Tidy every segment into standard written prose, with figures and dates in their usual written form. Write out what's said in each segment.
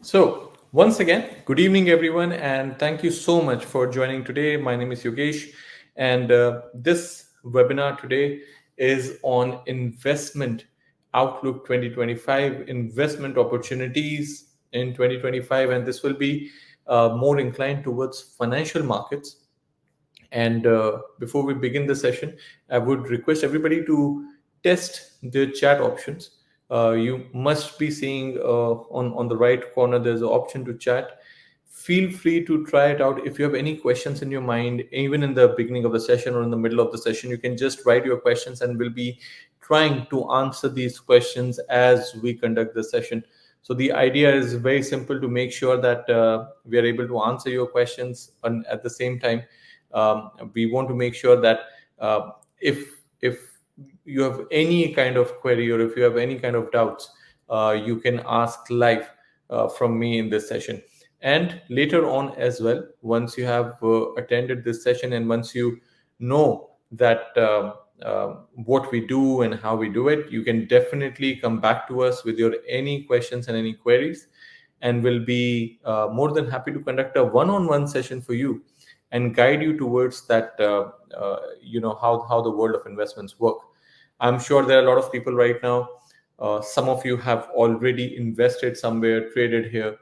So, once again, good evening, everyone, and thank you so much for joining today. My name is Yogesh, and this webinar today is on investment outlook 2025, investment opportunities in 2025, and this will be more inclined towards financial markets. And before we begin the session, I would request everybody to test their chat options. You must be seeing on the right corner, there's an option to chat. Feel free to try it out. If you have any questions in your mind, even in the beginning of the session or in the middle of the session, you can just write your questions and we'll be trying to answer these questions as we conduct the session. So the idea is very simple to make sure that we are able to answer your questions and at the same time we want to make sure that if you have any kind of query or if you have any kind of doubts, you can ask live from me in this session. And later on as well, once you have attended this session and once you know that what we do and how we do it, you can definitely come back to us with your any questions and any queries, and we'll be more than happy to conduct a one-on-one session for you and guide you towards that how the world of investments work. I'm sure there are a lot of people right now. Some of you have already invested somewhere, traded here.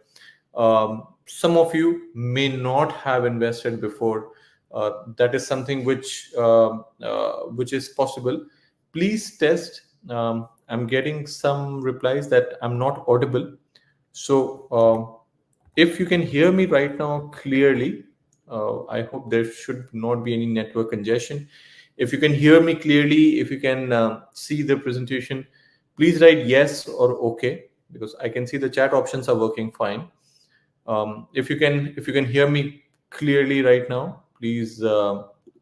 Some of you may not have invested before. That is something which is possible. Please test. I'm getting some replies that I'm not audible. So if you can hear me right now clearly, I hope there should not be any network congestion. If you can hear me clearly, if you can see the presentation, please write yes or okay, because I can see the chat options are working fine. If you can hear me clearly right now, please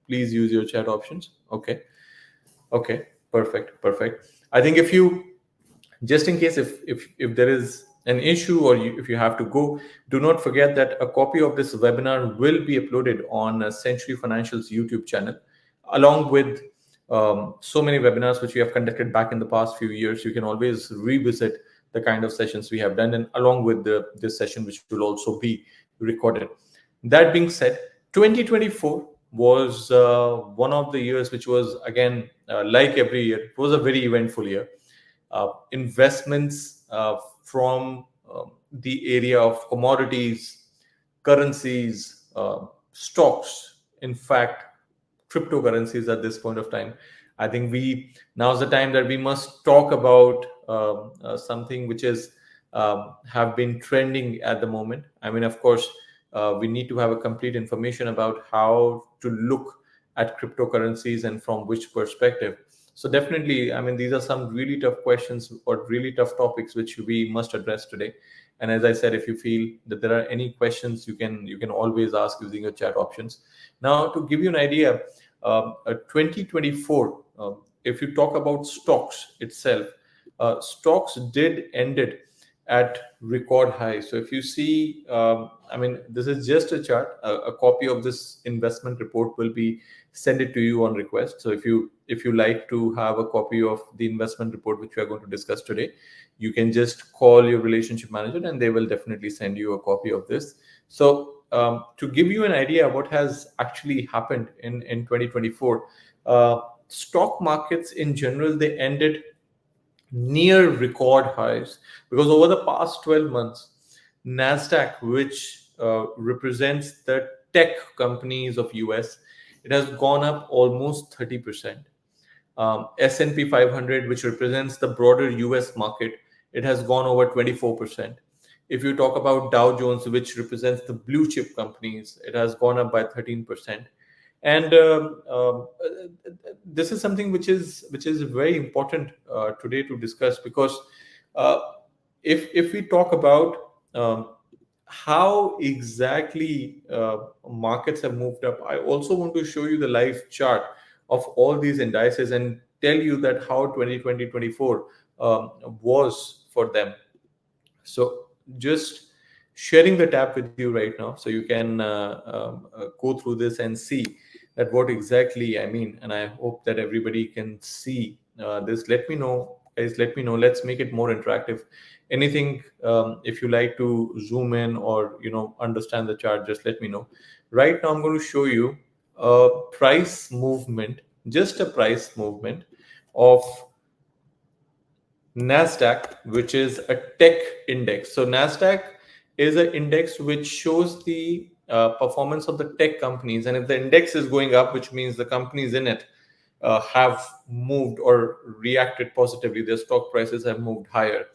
use your chat options. Okay, perfect. I think if you, just in case if there is an issue or if you have to go, do not forget that a copy of this webinar will be uploaded on Century Financial's YouTube channel, along with so many webinars which we have conducted back in the past few years. You can always revisit the kind of sessions we have done, and along with this session, which will also be recorded. That being said, 2024 was one of the years which was, again, like every year, it was a very eventful year. Investments from the area of commodities, currencies, stocks, in fact, cryptocurrencies at this point of time. I think now's the time that we must talk about something which is have been trending at the moment. I mean, of course, we need to have a complete information about how to look at cryptocurrencies and from which perspective. So definitely, I mean, these are some really tough questions or really tough topics which we must address today. And as I said, if you feel that there are any questions, you can always ask using your chat options. Now, to give you an idea, 2024, if you talk about stocks itself, stocks did ended at record high. So if you see, I mean, this is just a chart. A copy of this investment report will be send it to you on request. So if you like to have a copy of the investment report which we are going to discuss today, you can just call your relationship manager and they will definitely send you a copy of this. So to give you an idea what has actually happened in 2024, stock markets in general, they ended near record highs, because over the past 12 months, Nasdaq, which represents the tech companies of US, it has gone up almost 30%. S&P 500, which represents the broader US market, it has gone over 24%. If you talk about Dow Jones, which represents the blue chip companies, it has gone up by 13%. And this is something which is very important today to discuss, because uh, if we talk about how exactly markets have moved up, I also want to show you the live chart of all these indices and tell you that how 2024 was for them. So just sharing the tab with you right now, so you can go through this and see that what exactly I mean. And I hope that everybody can see this. Let me know guys, let me know. Let's make it more interactive. Anything, if you like to zoom in or understand the chart, just let me know. Right now, I'm going to show you a price movement, just a price movement of NASDAQ, which is a tech index. So NASDAQ is an index which shows the performance of the tech companies. And if the index is going up, which means the companies in it have moved or reacted positively, their stock prices have moved higher.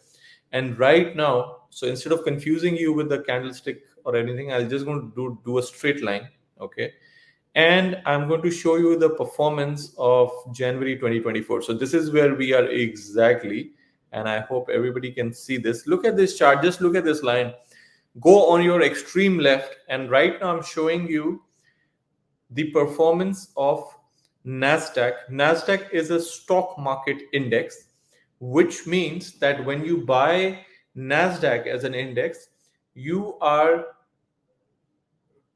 And right now, so instead of confusing you with the candlestick or anything, I'll just going to do a straight line. Okay. And I'm going to show you the performance of January 2024. So this is where we are exactly. And I hope everybody can see this. Look at this chart. Just look at this line. Go on your extreme left. And right now I'm showing you the performance of NASDAQ. NASDAQ is a stock market index, which means that when you buy NASDAQ as an index, you are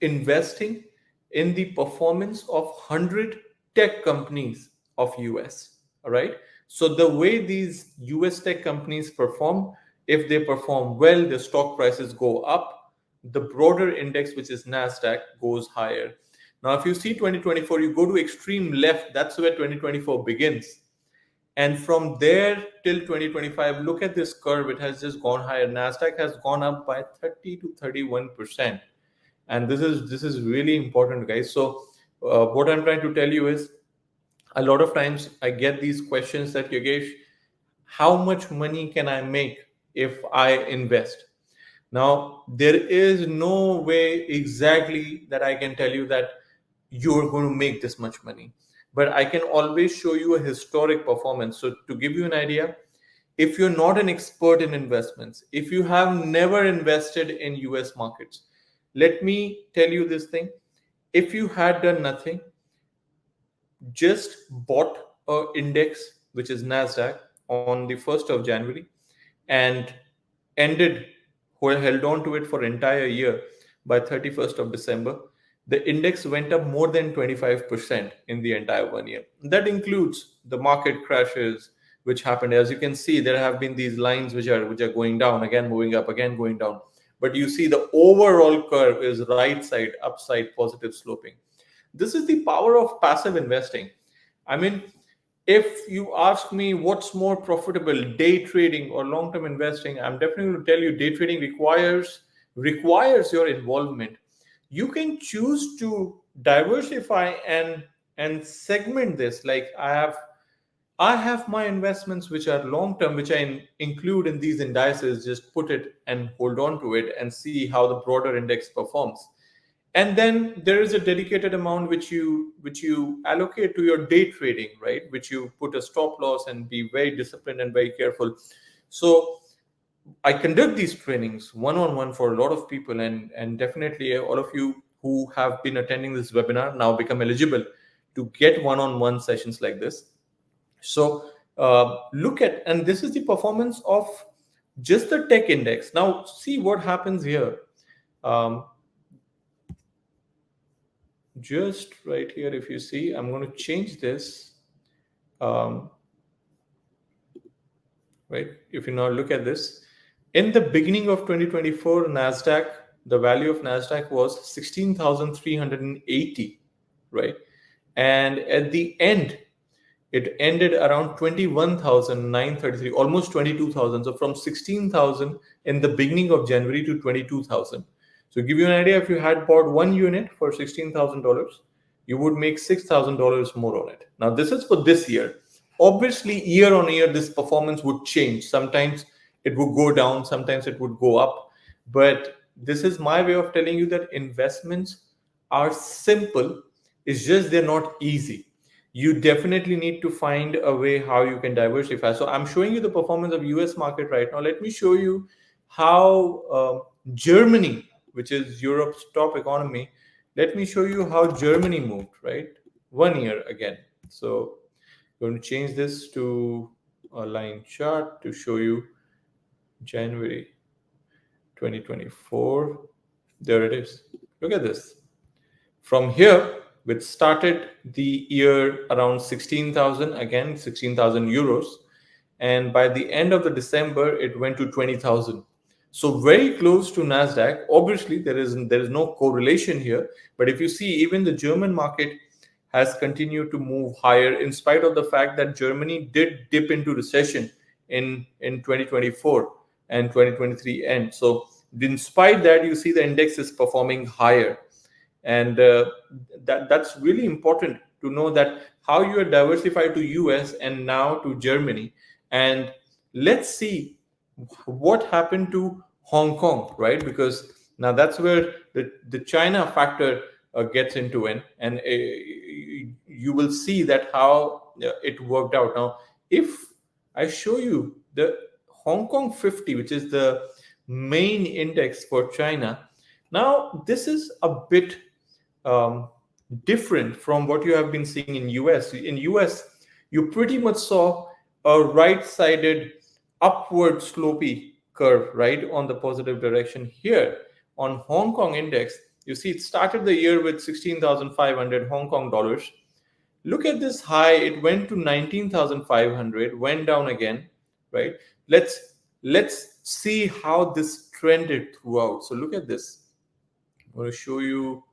investing in the performance of 100 tech companies of US. All right. So the way these US tech companies perform, if they perform well, the stock prices go up. The broader index, which is NASDAQ, goes higher. Now, if you see 2024, you go to extreme left, that's where 2024 begins. And from there till 2025, look at this curve. It has just gone higher. NASDAQ has gone up by 30 to 31%. And this is really important, guys. So what I'm trying to tell you is, a lot of times I get these questions that, Yogesh, how much money can I make if I invest? Now, there is no way exactly that I can tell you that you're going to make this much money, but I can always show you a historic performance. So to give you an idea, if you're not an expert in investments, if you have never invested in US markets, let me tell you this thing. If you had done nothing, just bought a index, which is NASDAQ, on the 1st of January and ended or held on to it for entire year by 31st of December, the index went up more than 25% in the entire 1 year. That includes the market crashes which happened. As you can see, there have been these lines which are going down, again moving up, again going down. But you see the overall curve is right side, upside, positive sloping. This is the power of passive investing. I mean, if you ask me what's more profitable, day trading or long-term investing, I'm definitely going to tell you day trading requires your involvement. You can choose to diversify and segment this. Like I have my investments which are long-term, which I include in these indices, just put it and hold on to it and see how the broader index performs. And then there is a dedicated amount which you allocate to your day trading, right? Which you put a stop loss and be very disciplined and very careful. So I conduct these trainings one-on-one for a lot of people, and definitely all of you who have been attending this webinar now become eligible to get one-on-one sessions like this. So look at, and this is the performance of just the tech index. Now see what happens here. Just right here, if you see, I'm going to change this. Right, if you now look at this, in the beginning of 2024, NASDAQ, the value of NASDAQ was 16,380, right? And at the end, it ended around 21,933, almost 22,000. So from 16,000 in the beginning of January to 22,000. So to give you an idea, if you had bought one unit for $16,000, you would make $6,000 more on it. Now, this is for this year. Obviously, year on year, this performance would change. Sometimes it would go down, sometimes it would go up. But this is my way of telling you that investments are simple. It's just they're not easy. You definitely need to find a way how you can diversify. So I'm showing you the performance of US market right now. Let me show you how Germany, which is Europe's top economy, let me show you how Germany moved, right? 1 year again. So I'm going to change this to a line chart to show you January 2024. There it is. Look at this. From here, which started the year around 16,000, again 16,000 euros, and by the end of the December, it went to 20,000. So very close to Nasdaq. Obviously, there is no correlation here, but if you see, even the German market has continued to move higher in spite of the fact that Germany did dip into recession in 2024 and 2023 end. So in spite that, you see the index is performing higher, and that's really important to know that how you are diversified to US and now to Germany. And let's see what happened to Hong Kong, right? Because now that's where the China factor gets into it, and you will see that how it worked out. Now, if I show you the Hong Kong 50, which is the main index for China, now this is a bit um, different from what you have been seeing in US. In US, you pretty much saw a right-sided upward slopey curve, right, on the positive direction. Here on Hong Kong index, you see it started the year with 16,500 Hong Kong dollars. Look at this high, it went to 19,500, went down again, right? Let's see how this trended throughout. So look at this. I'm going to show you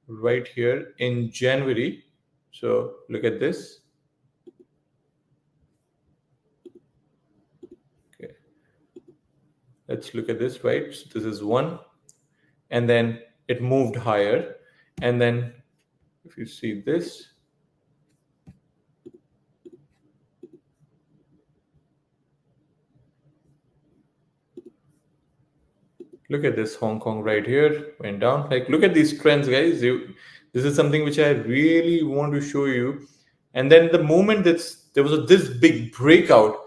right here in January. So look at this. Okay. Let's look at this, right? So this is one, and then it moved higher. And then if you see this, look at this Hong Kong right here, went down. Like, look at these trends, guys. This is something which I really want to show you. And then the moment there was this big breakout,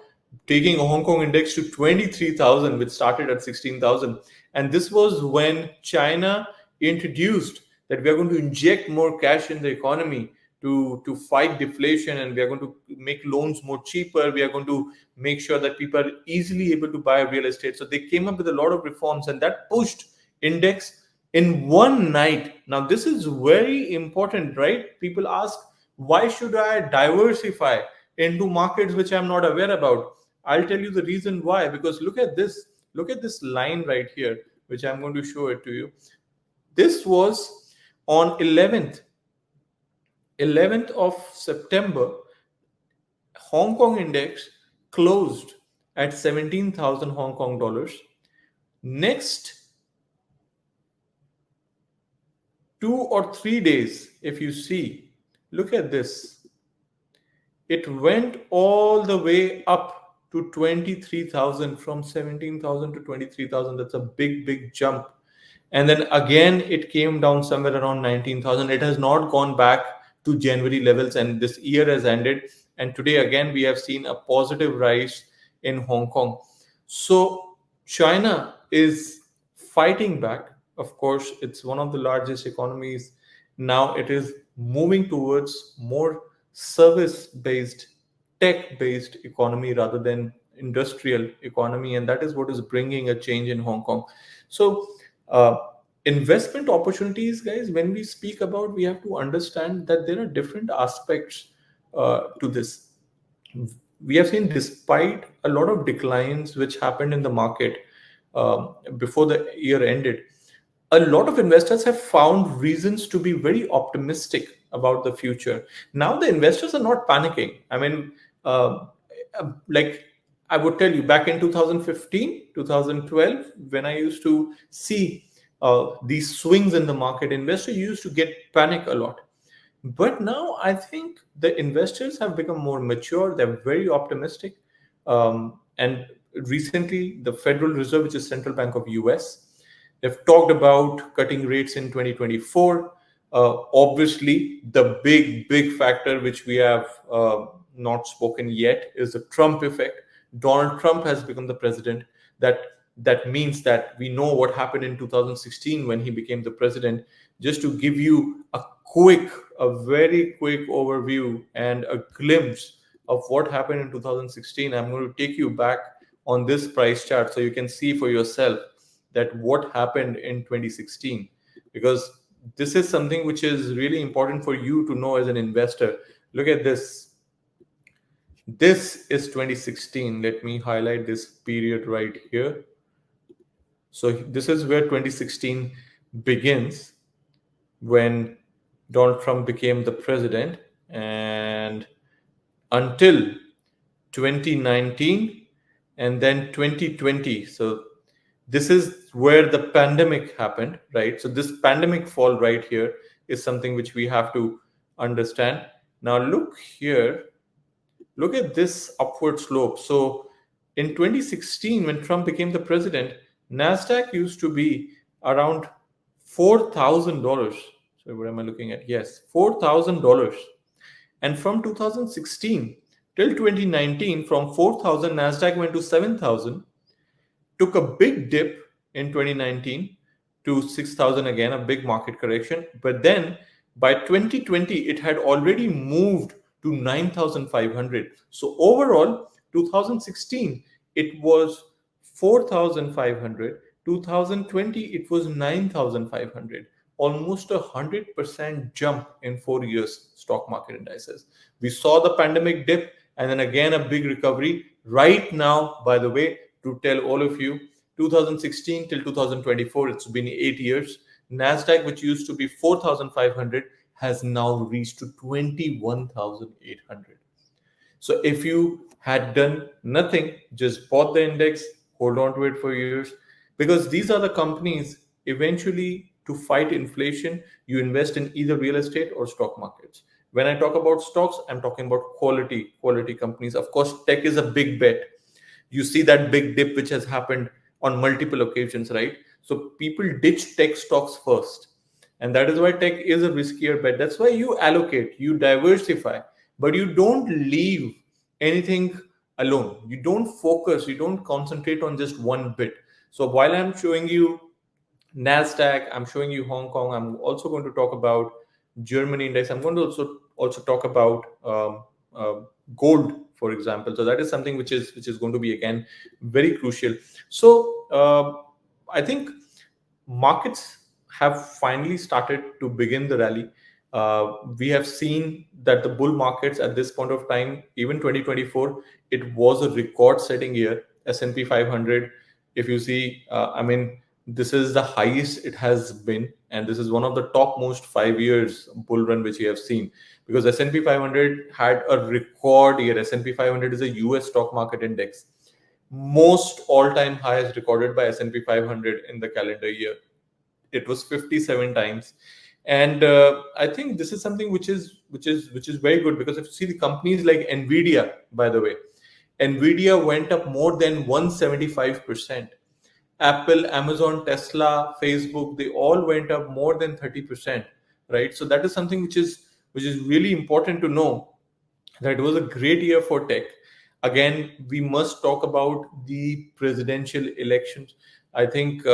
taking Hong Kong index to 23,000, which started at 16,000. And this was when China introduced that we are going to inject more cash in the economy to fight deflation, and we are going to make loans more cheaper. We are going to make sure that people are easily able to buy real estate. So they came up with a lot of reforms, and that pushed index in one night. Now, this is very important, right? People ask, why should I diversify into markets which I'm not aware about? I'll tell you the reason why. Because look at this. Look at this line right here, which I'm going to show it to you. This was on 11th of September. Hong Kong index closed at 17,000 Hong Kong dollars. Next 2 or 3 days, if you see, look at this. It went all the way up to 23,000, from 17,000 to 23,000. That's a big jump. And then again, it came down somewhere around 19,000. It has not gone back to January levels, and this year has ended. And today, again, we have seen a positive rise in Hong Kong. So China is fighting back. Of course, it's one of the largest economies. Now it is moving towards more service-based, tech-based economy rather than industrial economy, and that is what is bringing a change in Hong Kong. So investment opportunities, guys, when we speak about, we have to understand that there are different aspects to this. We have seen, despite a lot of declines which happened in the market before the year ended, a lot of investors have found reasons to be very optimistic about the future. Now the investors are not panicking. I mean, like I would tell you, back in 2015, 2012, when I used to see these swings in the market, investors used to get panic a lot. But now I think the investors have become more mature. They're very optimistic. And recently, the Federal Reserve, which is Central Bank of US, they've talked about cutting rates in 2024. Obviously, the big factor which we have not spoken yet is the Trump effect. Donald Trump has become the president. That means that we know what happened in 2016 when he became the president. Just to give you a very quick overview and a glimpse of what happened in 2016, I'm going to take you back on this price chart so you can see for yourself that what happened in 2016, because this is something which is really important for you to know as an investor. Look at this. This is 2016. Let me highlight this period right here. So this is where 2016 begins, when Donald Trump became the president, and until 2019 and then 2020. So this is where the pandemic happened, right? So this pandemic fall right here is something which we have to understand. Now look here, look at this upward slope. So in 2016, when Trump became the president, NASDAQ used to be around $4,000. So what am I looking at? Yes, $4,000. And from 2016 till 2019, from 4,000, NASDAQ went to 7,000, took a big dip in 2019 to 6,000 again, a big market correction. But then by 2020, it had already moved to 9,500. So overall, 2016, it was 4,500. 2020, it was 9,500. Almost 100% jump in 4 years stock market indices. We saw the pandemic dip and then again a big recovery. Right now, by the way, to tell all of you, 2016 till 2024, it's been 8 years. NASDAQ, which used to be 4,500, has now reached to 21,800. So if you had done nothing, just bought the index, hold on to it for years, because these are the companies eventually to fight inflation, you invest in either real estate or stock markets. When I talk about stocks, I'm talking about quality companies. Of course, tech is a big bet. You see that big dip which has happened on multiple occasions, right? So people ditch tech stocks first. And that is why tech is a riskier bet. That's why you allocate, you diversify, but you don't leave anything alone. You don't focus, you don't concentrate on just one bit. So while I'm showing you NASDAQ, I'm showing you Hong Kong, I'm also going to talk about Germany index. I'm going to also talk about gold, for example. So that is something which is going to be again very crucial. So I think markets have finally started to begin the rally. We have seen that the bull markets at this point of time, even 2024, it was a record-setting year. S&P 500, if you see, I mean, this is the highest it has been, and this is one of the top most 5 years bull run which we have seen, because S&P 500 had a record year. S&P 500 is a US stock market index. Most all-time highs recorded by S&P 500 in the calendar year. It was 57 times. And I think this is something which is very good, because if you see the companies like Nvidia, by the way, Nvidia went up more than 175%. Apple, Amazon, Tesla, Facebook, they all went up more than 30%, right? So that is something which is really important to know, that it was a great year for tech. Again, we must talk about the presidential elections. I think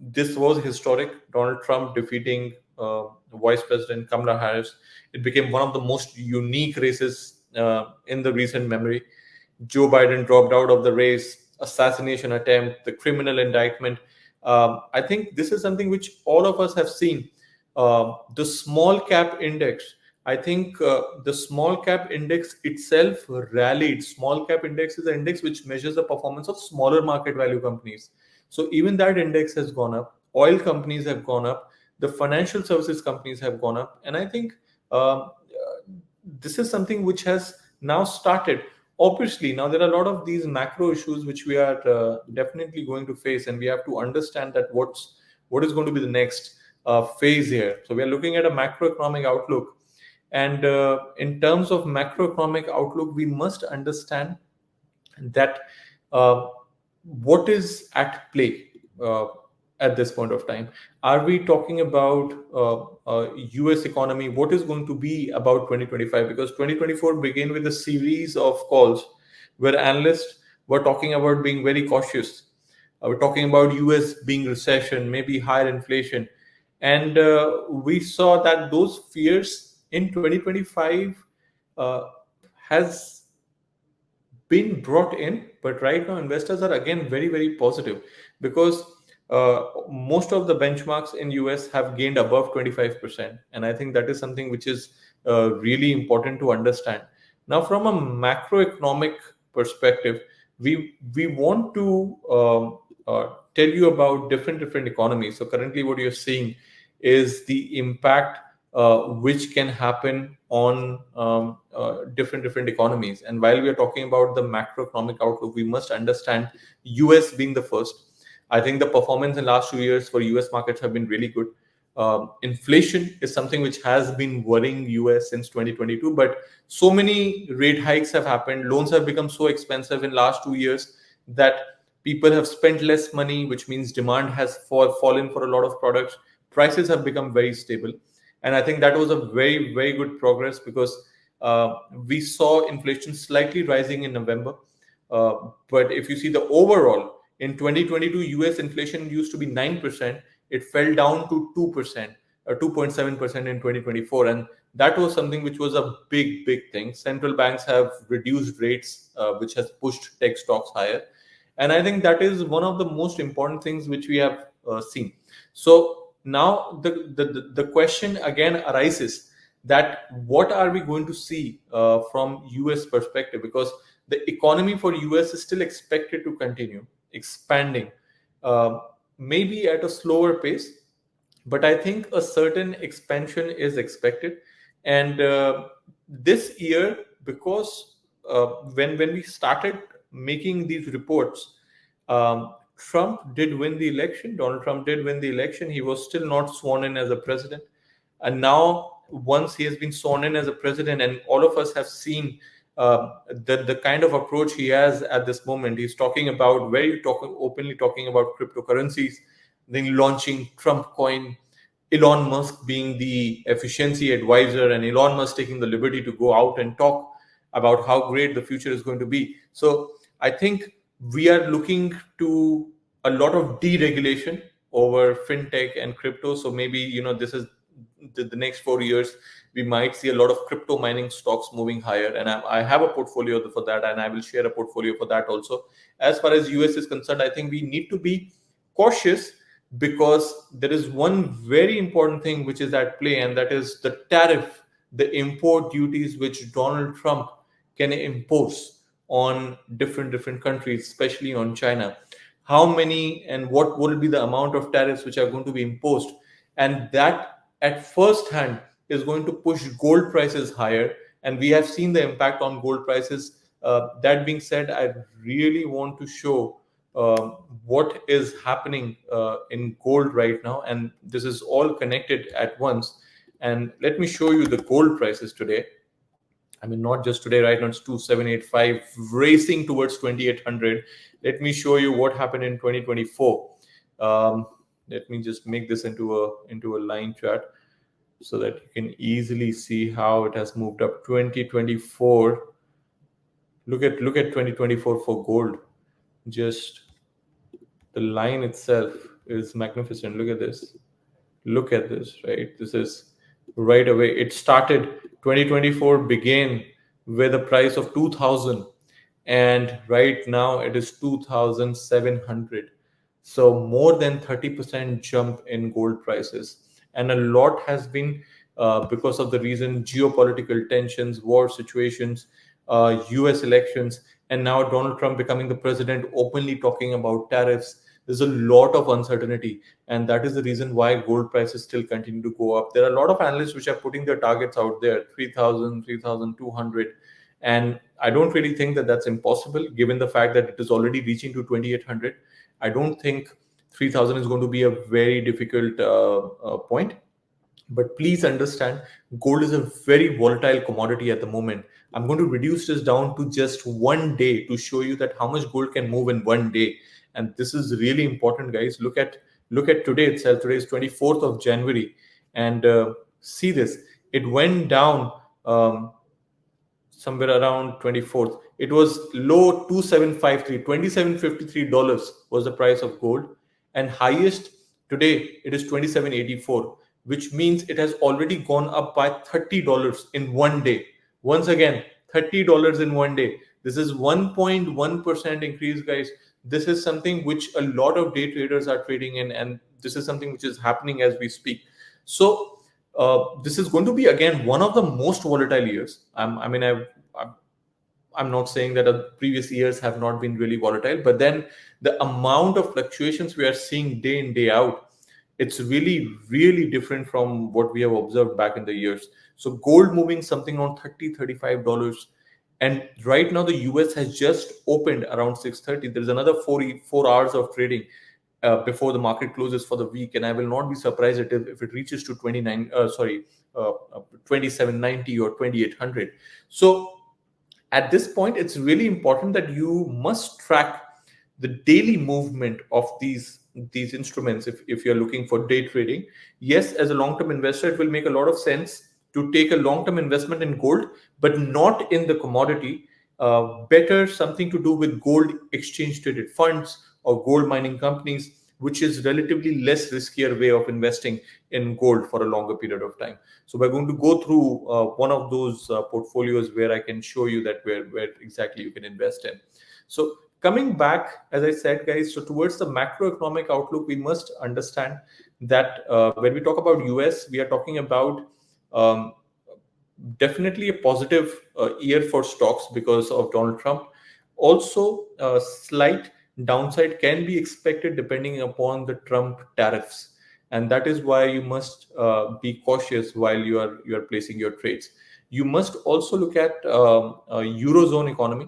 this was historic. Donald Trump defeating Vice President Kamala Harris. It became one of the most unique races in the recent memory. Joe Biden dropped out of the race, assassination attempt, the criminal indictment. I think this is something which all of us have seen. The small cap index, I think the small cap index itself rallied. Small cap index is an index which measures the performance of smaller market value companies. So even that index has gone up. Oil companies have gone up. The financial services companies have gone up. And I think this is something which has now started. Obviously, now there are a lot of these macro issues which we are definitely going to face, and we have to understand that what is going to be the next phase here. So we are looking at a macroeconomic outlook, and in terms of macroeconomic outlook, we must understand that what is at play at this point of time. Are we talking about US economy? What is going to be about 2025? Because 2024 began with a series of calls where analysts were talking about being very cautious. We're talking about US being recession, maybe higher inflation. And we saw that those fears in 2025 has been brought in, but right now investors are again very, very positive, because most of the benchmarks in US have gained above 25%, and I think that is something which is really important to understand. Now, from a macroeconomic perspective, we want to tell you about different economies. So currently, what you're seeing is the impact which can happen on different economies. And while we are talking about the macroeconomic outlook, we must understand US being the first. I think the performance in last 2 years for US markets have been really good. Inflation is something which has been worrying US since 2022, but so many rate hikes have happened. Loans have become so expensive in last 2 years that people have spent less money, which means demand has fallen for a lot of products. Prices have become very stable, and I think that was a very good progress because we saw inflation slightly rising in November. But if you see the overall in 2022, US inflation used to be 9%. It fell down to 2% or 2.7% in 2024, and that was something which was a big thing. Central banks have reduced rates, which has pushed tech stocks higher, and I think that is one of the most important things which we have seen. So now the question again arises that what are we going to see from US perspective, because the economy for US is still expected to continue expanding, maybe at a slower pace, but I think a certain expansion is expected. And this year, because when we started making these reports, Trump did win the election. Donald Trump did win the election. He was still not sworn in as a president. And now, once he has been sworn in as a president, and all of us have seen the kind of approach he has at this moment, he's talking about openly talking about cryptocurrencies, then launching Trump coin, Elon Musk being the efficiency advisor, and Elon Musk taking the liberty to go out and talk about how great the future is going to be. So I think we are looking to a lot of deregulation over fintech and crypto. So maybe, this is the next 4 years, we might see a lot of crypto mining stocks moving higher. And I have a portfolio for that, and I will share a portfolio for that also. As far as US is concerned, I think we need to be cautious, because there is one very important thing which is at play, and that is the tariff, the import duties which Donald Trump can impose on different countries, especially on China. How many and what will be the amount of tariffs which are going to be imposed? And that at first hand is going to push gold prices higher, and we have seen the impact on gold prices. That being said, I really want to show what is happening in gold right now, and this is all connected at once. And let me show you the gold prices today. I mean, not just today, right now it's 2785, racing towards 2800. Let me show you what happened in 2024. Let me just make this into a line chart so that you can easily see how it has moved up. 2024. Look at 2024 for gold. Just the line itself is magnificent. Look at this. Look at this, right? This is right away. It started 2024 began with a price of 2000, and right now it is 2700. So more than 30% jump in gold prices, and a lot has been because of the reason geopolitical tensions, war situations, US elections, and now Donald Trump becoming the president, openly talking about tariffs. There's a lot of uncertainty, and that is the reason why gold prices still continue to go up. There are a lot of analysts which are putting their targets out there, 3000, 3200, and I don't really think that that's impossible given the fact that it is already reaching to 2800. I don't think 3000 is going to be a very difficult point. But please understand, gold is a very volatile commodity at the moment. I'm going to reduce this down to just one day to show you that how much gold can move in one day. And this is really important, guys. Look at today itself. Today is 24th of January, and see this. It went down somewhere around 24th. It was low 2753, $2753 was the price of gold, and highest today it is 2784, which means it has already gone up by $30 in one day. Once again, $30 in one day. This is 1.1% increase, guys. This is something which a lot of day traders are trading in, and this is something which is happening as we speak. So this is going to be again one of the most volatile years. I'm not saying that previous years have not been really volatile, but then the amount of fluctuations we are seeing day in, day out, it's really, really different from what we have observed back in the years. So gold moving something around $30, $35. And right now the US has just opened around 6:30. There's another 4 hours of trading before the market closes for the week, and I will not be surprised if it reaches to 2790 or 2800. So at this point, it's really important that you must track the daily movement of these instruments if you're looking for day trading. Yes, as a long-term investor, it will make a lot of sense to take a long-term investment in gold, but not in the commodity. Better something to do with gold exchange traded funds or gold mining companies, which is relatively less riskier way of investing in gold for a longer period of time. So we're going to go through one of those portfolios where I can show you that where exactly you can invest in. So coming back, as I said, guys, so towards the macroeconomic outlook, we must understand that when we talk about US, we are talking about um, definitely a positive year for stocks because of Donald Trump. Also, a slight downside can be expected depending upon the Trump tariffs, and that is why you must be cautious while you are placing your trades. You must also look at eurozone economy.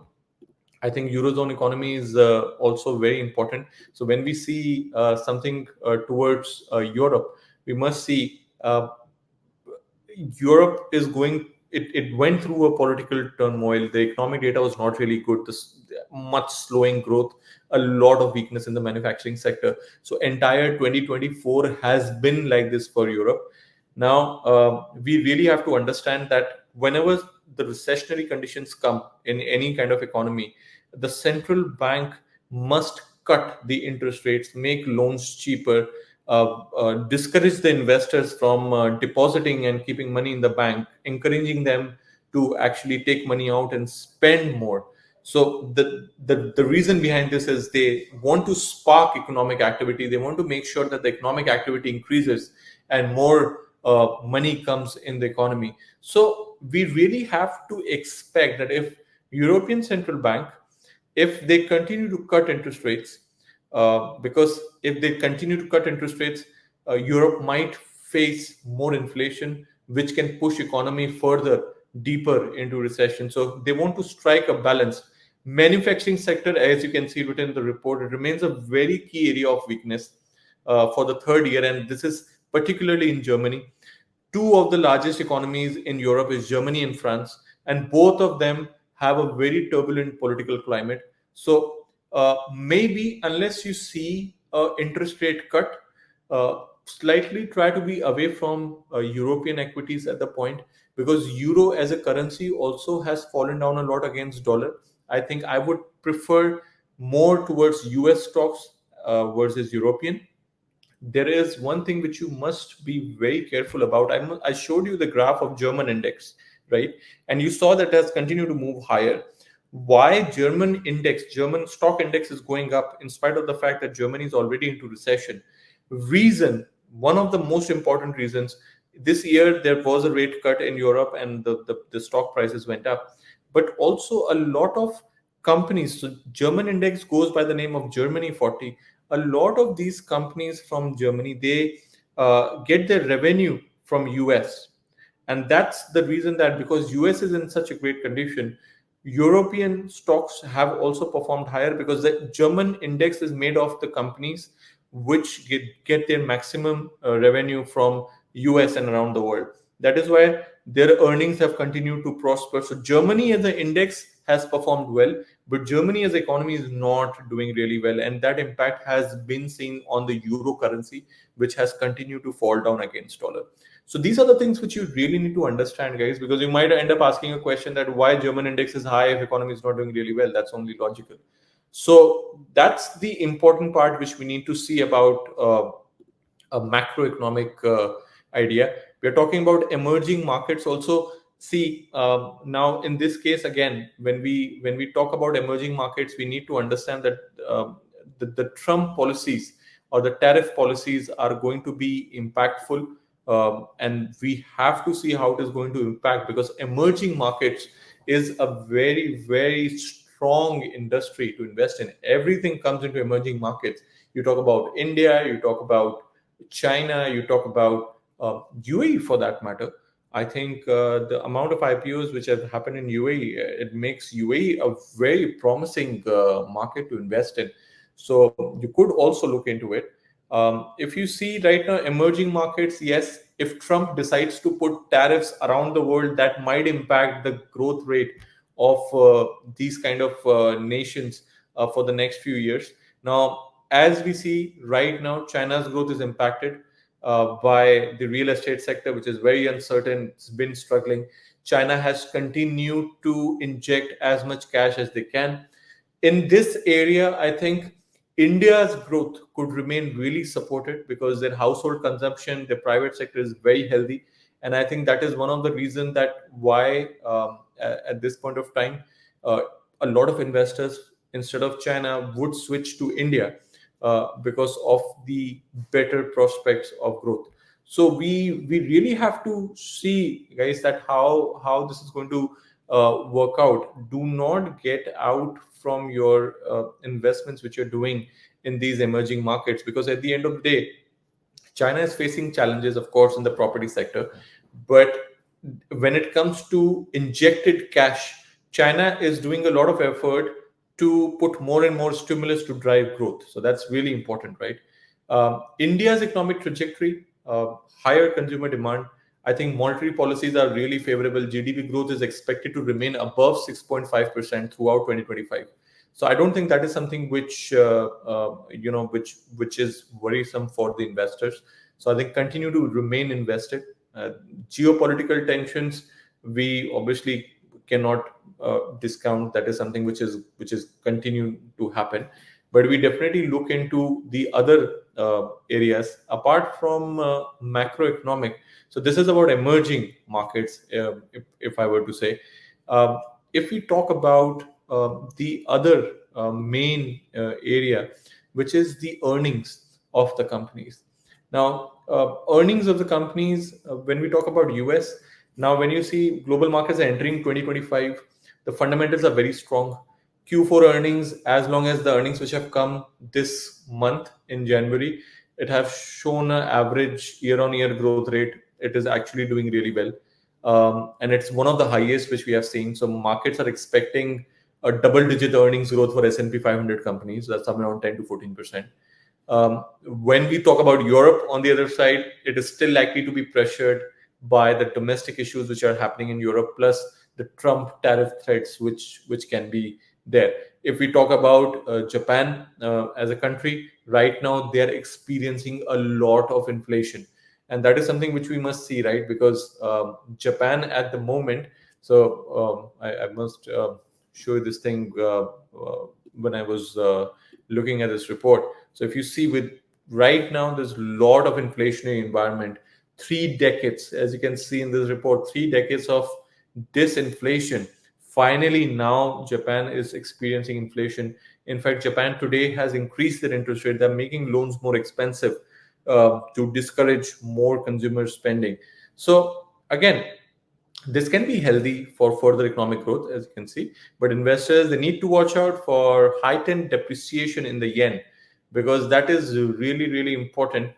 I think eurozone economy is also very important. So when we see something towards Europe, we must see Europe is going. It went through a political turmoil. The economic data was not really good. This much slowing growth, a lot of weakness in the manufacturing sector. So entire 2024 has been like this for Europe. Now we really have to understand that whenever the recessionary conditions come in any kind of economy, the central bank must cut the interest rates, make loans cheaper, discourage the investors from depositing and keeping money in the bank, encouraging them to actually take money out and spend more. So the reason behind this is they want to spark economic activity. They want to make sure that the economic activity increases and more money comes in the economy. So we really have to expect that if European Central Bank, if they continue to cut interest rates, because if they continue to cut interest rates, Europe might face more inflation, which can push economy further deeper into recession. So they want to strike a balance. Manufacturing sector, as you can see written in the report, it remains a very key area of weakness for the third year, and this is particularly in Germany. Two of the largest economies in Europe is Germany and France, and both of them have a very turbulent political climate. So maybe unless you see a interest rate cut, slightly try to be away from European equities at the point, because euro as a currency also has fallen down a lot against dollar. I think I would prefer more towards US stocks versus European. There is one thing which you must be very careful about. I showed you the graph of German index, right? And you saw that it has continued to move higher. Why German stock index is going up in spite of the fact that Germany is already into recession? Reason, one of the most important reasons, this year there was a rate cut in Europe and the stock prices went up. But also a lot of companies, so German index goes by the name of Germany 40. A lot of these companies from Germany, they get their revenue from US. And that's the reason that because US is in such a great condition, European stocks have also performed higher because the German index is made of the companies which get their maximum revenue from US and around the world. That is why their earnings have continued to prosper. So Germany as an index has performed well, but Germany as an economy is not doing really well. And that impact has been seen on the euro currency, which has continued to fall down against dollar. So these are the things which you really need to understand, guys, because you might end up asking a question that why German index is high if economy is not doing really well. That's only logical. So that's the important part which we need to see about a macroeconomic idea. We are talking about emerging markets also. See, now in this case again, when we talk about emerging markets, we need to understand that the Trump policies or the tariff policies are going to be impactful, and we have to see how it is going to impact, because emerging markets is a very, very strong industry to invest in. Everything comes into emerging markets. You talk about India, you talk about China, you talk about UAE for that matter. I think the amount of IPOs which have happened in UAE, it makes UAE a very promising market to invest in. So you could also look into it. If you see right now, emerging markets, yes, if Trump decides to put tariffs around the world, that might impact the growth rate of these kind of nations for the next few years. Now, as we see right now, China's growth is impacted by the real estate sector, which is very uncertain. It's been struggling. China has continued to inject as much cash as they can. In this area, I think India's growth could remain really supported because their household consumption, the private sector is very healthy, and I think that is one of the reasons that why at this point of time, uh, a lot of investors instead of China would switch to India because of the better prospects of growth. So we really have to see, guys, that how this is going to work out. Do not get out from your investments which you're doing in these emerging markets, because at the end of the day, China is facing challenges, of course, in the property sector. But when it comes to injected cash, China is doing a lot of effort to put more and more stimulus to drive growth. So that's really important, right? India's economic trajectory, higher consumer demand. I think monetary policies are really favorable. GDP growth is expected to remain above 6.5% throughout 2025. So I don't think that is something which which is worrisome for the investors. So I think continue to remain invested. Uh, Geopolitical tensions, we obviously cannot discount. That is something which is continuing to happen. But we definitely look into the other areas apart from macroeconomic. So this is about emerging markets. If I were to say, um, if we talk about the other main area, which is the earnings of the companies. Now, earnings of the companies, when we talk about US, now when you see global markets are entering 2025, the fundamentals are very strong. Q4 earnings, as long as the earnings which have come this month in January, it have shown an average year-on-year growth rate. It is actually doing really well, and it's one of the highest which we have seen. So markets are expecting a double-digit earnings growth for S&P 500 companies. That's somewhere around 10 to 14%. When we talk about Europe, on the other side, it is still likely to be pressured by the domestic issues which are happening in Europe, plus the Trump tariff threats which can be there. If we talk about Japan as a country, right now they are experiencing a lot of inflation, and that is something which we must see, right? Because Japan at the moment, so I must show you this thing when I was looking at this report. So if you see, with right now, there's a lot of inflationary environment. 3 decades, as you can see in this report, 3 decades of disinflation. Finally, now Japan is experiencing inflation. In fact, Japan today has increased their interest rate. They're making loans more expensive to discourage more consumer spending. So again, this can be healthy for further economic growth, as you can see. But investors, they need to watch out for heightened depreciation in the yen, because that is really, really important.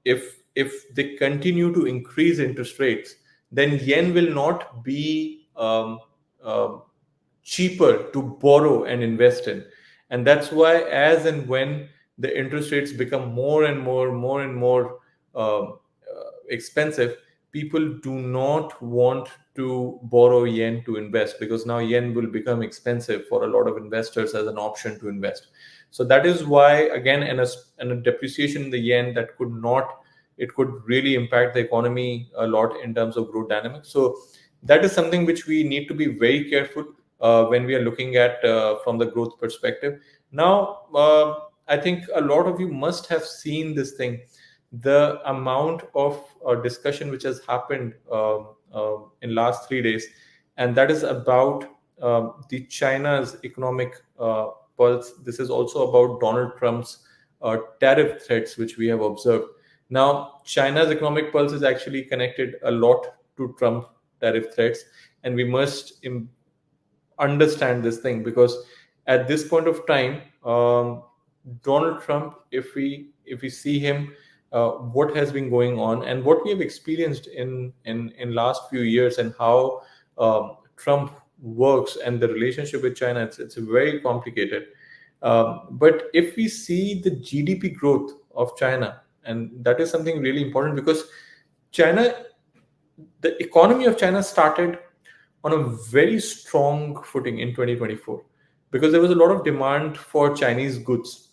If they continue to increase interest rates, then yen will not be cheaper to borrow and invest in. And that's why, as and when the interest rates become more and more expensive, people do not want to borrow yen to invest, because now yen will become expensive for a lot of investors as an option to invest. So that is why, again, and a depreciation in the yen, that could not, it could really impact the economy a lot in terms of growth dynamics. So that is something which we need to be very careful when we are looking at from the growth perspective. Now, I think a lot of you must have seen this thing, the amount of discussion which has happened in last 3 days, and that is about the China's economic pulse. This is also about Donald Trump's tariff threats, which we have observed. Now, China's economic pulse is actually connected a lot to Trump tariff threats. and we must understand this thing, because at this point of time, Donald Trump, if we see him, what has been going on and what we have experienced in last few years, and how Trump works and the relationship with China, it's very complicated. But if we see the GDP growth of China, and that is something really important, because China, the economy of China started on a very strong footing in 2024, because there was a lot of demand for Chinese goods,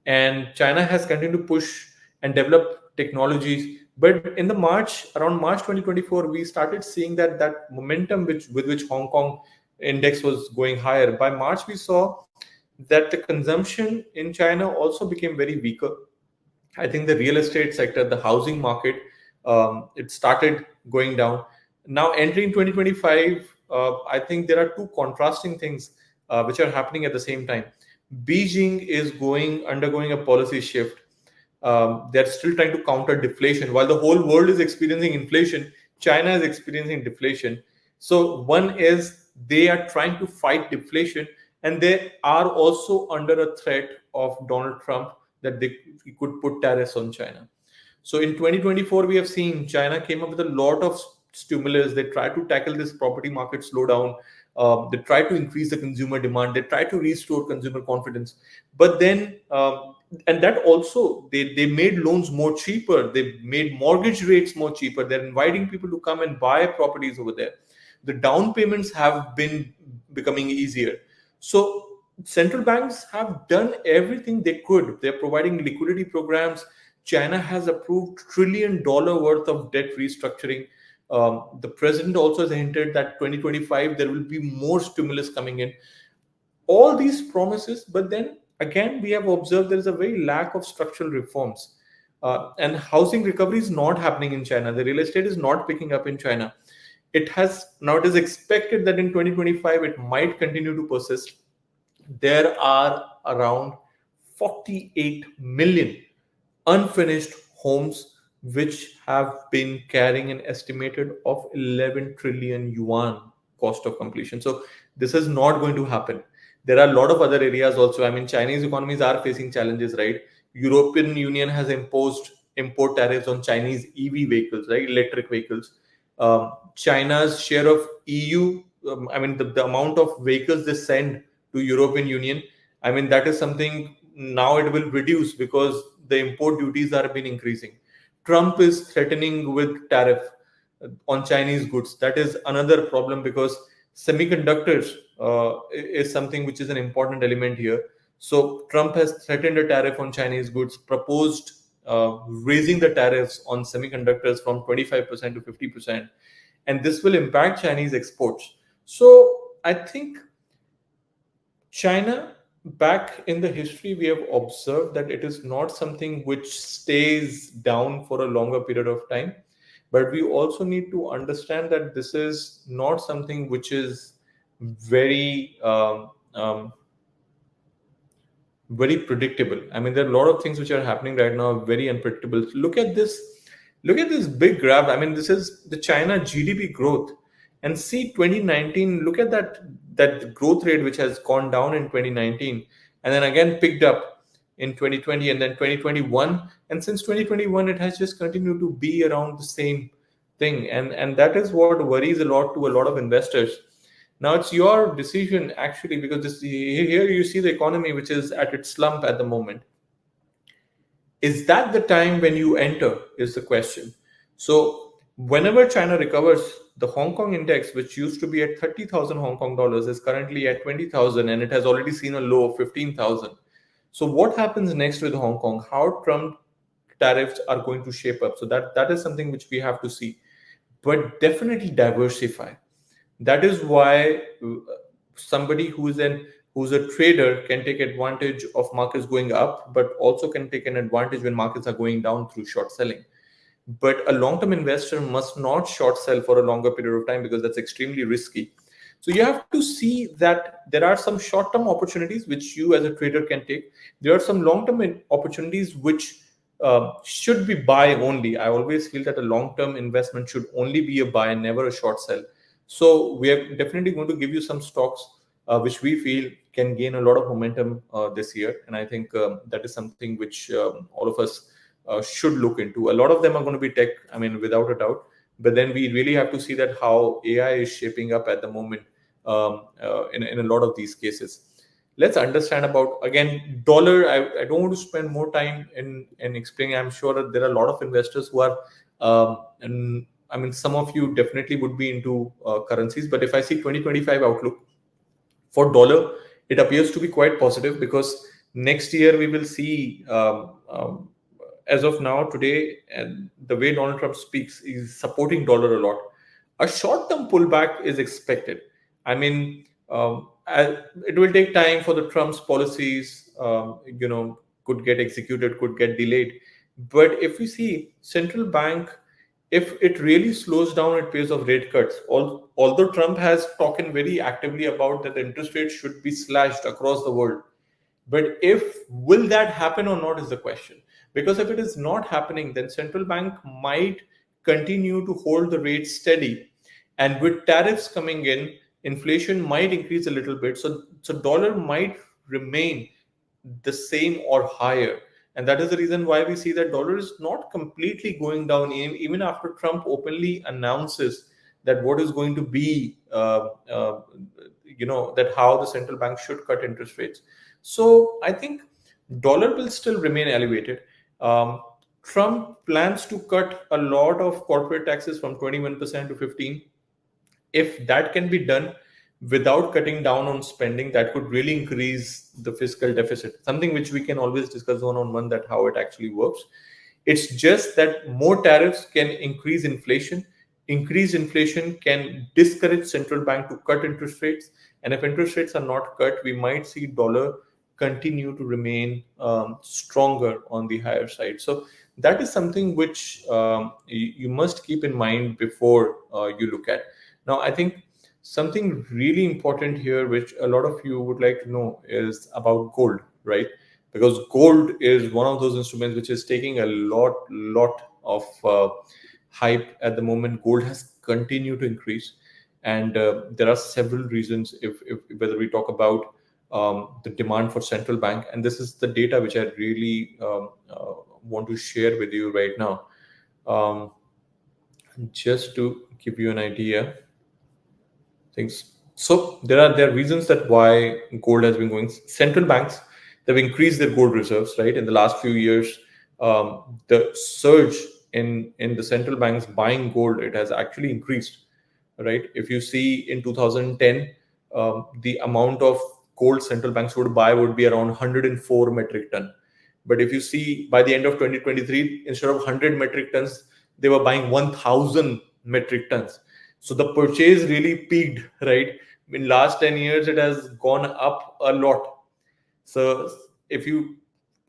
and China has continued to push and develop technologies. But in the around March 2024, we started seeing that momentum with which Hong Kong index was going higher. By March, we saw that the consumption in China also became very weaker. I think the real estate sector, the housing market, it started going down. Now, entering 2025, I think there are two contrasting things which are happening at the same time. Beijing is undergoing a policy shift. They're still trying to counter deflation. While the whole world is experiencing inflation, China is experiencing deflation. So one is they are trying to fight deflation, and they are also under a threat of Donald Trump that they could put tariffs on China. So in 2024, we have seen China came up with a lot of stimulus. They try to tackle this property market slowdown. They try to increase the consumer demand. They try to restore consumer confidence. But then, and that also, they made loans more cheaper. They made mortgage rates more cheaper. They're inviting people to come and buy properties over there. The down payments have been becoming easier. So central banks have done everything they could. They're providing liquidity programs. China has approved $1 trillion worth of debt restructuring. The president also has hinted that 2025 there will be more stimulus coming in. All these promises, but then again we have observed there is a very lack of structural reforms, and housing recovery is not happening in China. The real estate is not picking up in China. It is expected that in 2025 it might continue to persist. There are around 48 million unfinished homes which have been carrying an estimated of 11 trillion yuan cost of completion. So this is not going to happen. There are a lot of other areas also. I mean, Chinese economies are facing challenges, right? European Union has imposed import tariffs on Chinese EV vehicles, right? Electric vehicles. China's share of EU, I mean, the amount of vehicles they send to European Union, I mean, that is something now it will reduce because the import duties are been increasing. Trump is threatening with tariff on Chinese goods. That is another problem, because semiconductors is something which is an important element here. So Trump has threatened a tariff on Chinese goods, proposed raising the tariffs on semiconductors from 25% to 50%, and this will impact Chinese exports. So I think China, back in the history, we have observed that it is not something which stays down for a longer period of time. But we also need to understand that this is not something which is very very predictable. I mean, there are a lot of things which are happening right now, very unpredictable. Look at this big graph. I mean, this is the China GDP growth, and see 2019. Look at that growth rate which has gone down in 2019, and then again picked up in 2020, and then 2021, and since 2021 it has just continued to be around the same thing, and that is what worries a lot to a lot of investors. Now it's your decision actually, because here you see the economy which is at its slump at the moment. Is that the time when you enter, is the question. So whenever China recovers, the Hong Kong index, which used to be at 30,000 Hong Kong dollars, is currently at 20,000, and it has already seen a low of 15,000. So what happens next with Hong Kong? How Trump tariffs are going to shape up? So that is something which we have to see. But definitely diversify. That is why somebody who's a trader can take advantage of markets going up, but also can take an advantage when markets are going down through short selling. But a long-term investor must not short sell for a longer period of time, because that's extremely risky. So you have to see that there are some short-term opportunities which you as a trader can take. There are some long-term opportunities which should be buy only. I always feel that a long-term investment should only be a buy and never a short sell. So we are definitely going to give you some stocks which we feel can gain a lot of momentum this year, and I think that is something which all of us should look into. A lot of them are going to be tech, I mean, without a doubt, but then we really have to see that how AI is shaping up at the moment in a lot of these cases. Let's understand about, again, dollar. I don't want to spend more time in explaining. I'm sure that there are a lot of investors who are and I mean, some of you definitely would be into currencies, but if I see 2025 outlook for dollar, it appears to be quite positive, because next year we will see, as of now, today, and the way Donald Trump speaks, is supporting dollar a lot. A short-term pullback is expected. I mean, it will take time for the Trump's policies, could get executed, could get delayed. But if we see central bank, if it really slows down at pace of rate cuts, although Trump has talking very actively about that the interest rate should be slashed across the world, but if will that happen or not is the question. Because if it is not happening, then central bank might continue to hold the rate steady, and with tariffs coming in, inflation might increase a little bit. So dollar might remain the same or higher, and that is the reason why we see that dollar is not completely going down, even after Trump openly announces that what is going to be that how the central bank should cut interest rates. So I think dollar will still remain elevated. um, Trump plans to cut a lot of corporate taxes from 21% to 15. If that can be done without cutting down on spending, that could really increase the fiscal deficit, something which we can always discuss one on one, that how it actually works. It's just that more tariffs can increase inflation. Increased inflation can discourage central bank to cut interest rates, and if interest rates are not cut, we might see dollar continue to remain stronger on the higher side. So that is something which you must keep in mind before you look at. Now, I think something really important here, which a lot of you would like to know, is about gold, right? Because gold is one of those instruments which is taking a lot of hype at the moment. Gold has continued to increase, and there are several reasons. If whether we talk about the demand for central bank, and this is the data which I really want to share with you right now, just to give you an idea things. So there are reasons that why gold has been going. Central banks, they've increased their gold reserves, right? In the last few years, the surge in the central banks buying gold, it has actually increased, right? If you see in 2010, the amount of gold central banks would buy would be around 104 metric ton. But if you see by the end of 2023, instead of 100 metric tons, they were buying 1,000 metric tons. So the purchase really peaked, right? In last 10 years, it has gone up a lot. So if you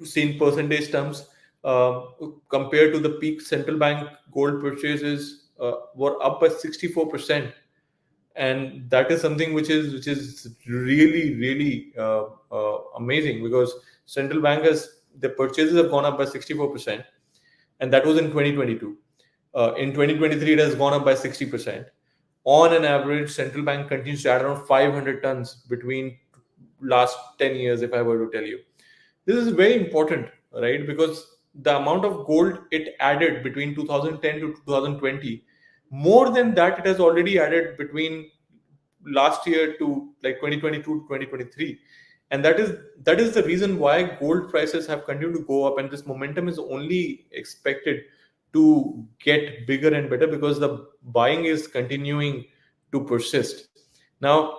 see in percentage terms, uh, compared to the peak central bank gold purchases were up by 64%, and that is something which is really amazing, because central bank has the purchases have gone up by 64%, and that was in 2022. In 2023, it has gone up by 60%. On an average, central bank continues to add around 500 tons between last 10 years, if I were to tell you. This is very important, right? Because the amount of gold it added between 2010 to 2020, more than that, it has already added between last year to like 2022 to 2023. And that is the reason why gold prices have continued to go up, and this momentum is only expected to get bigger and better, because the buying is continuing to persist. Now,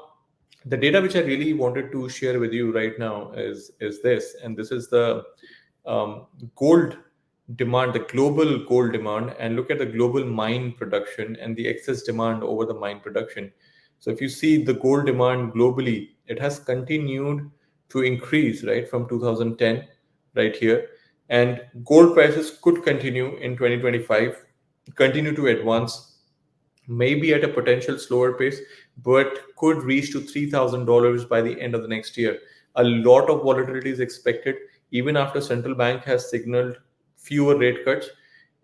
the data which I really wanted to share with you right now is this, and this is the gold demand, the global gold demand, and look at the global mine production and the excess demand over the mine production. So if you see the gold demand globally, it has continued to increase, right, from 2010, right here, and gold prices could continue in 2025, continue to advance, maybe at a potential slower pace, but could reach to $3,000 by the end of the next year. A lot of volatility is expected, even after central bank has signaled fewer rate cuts.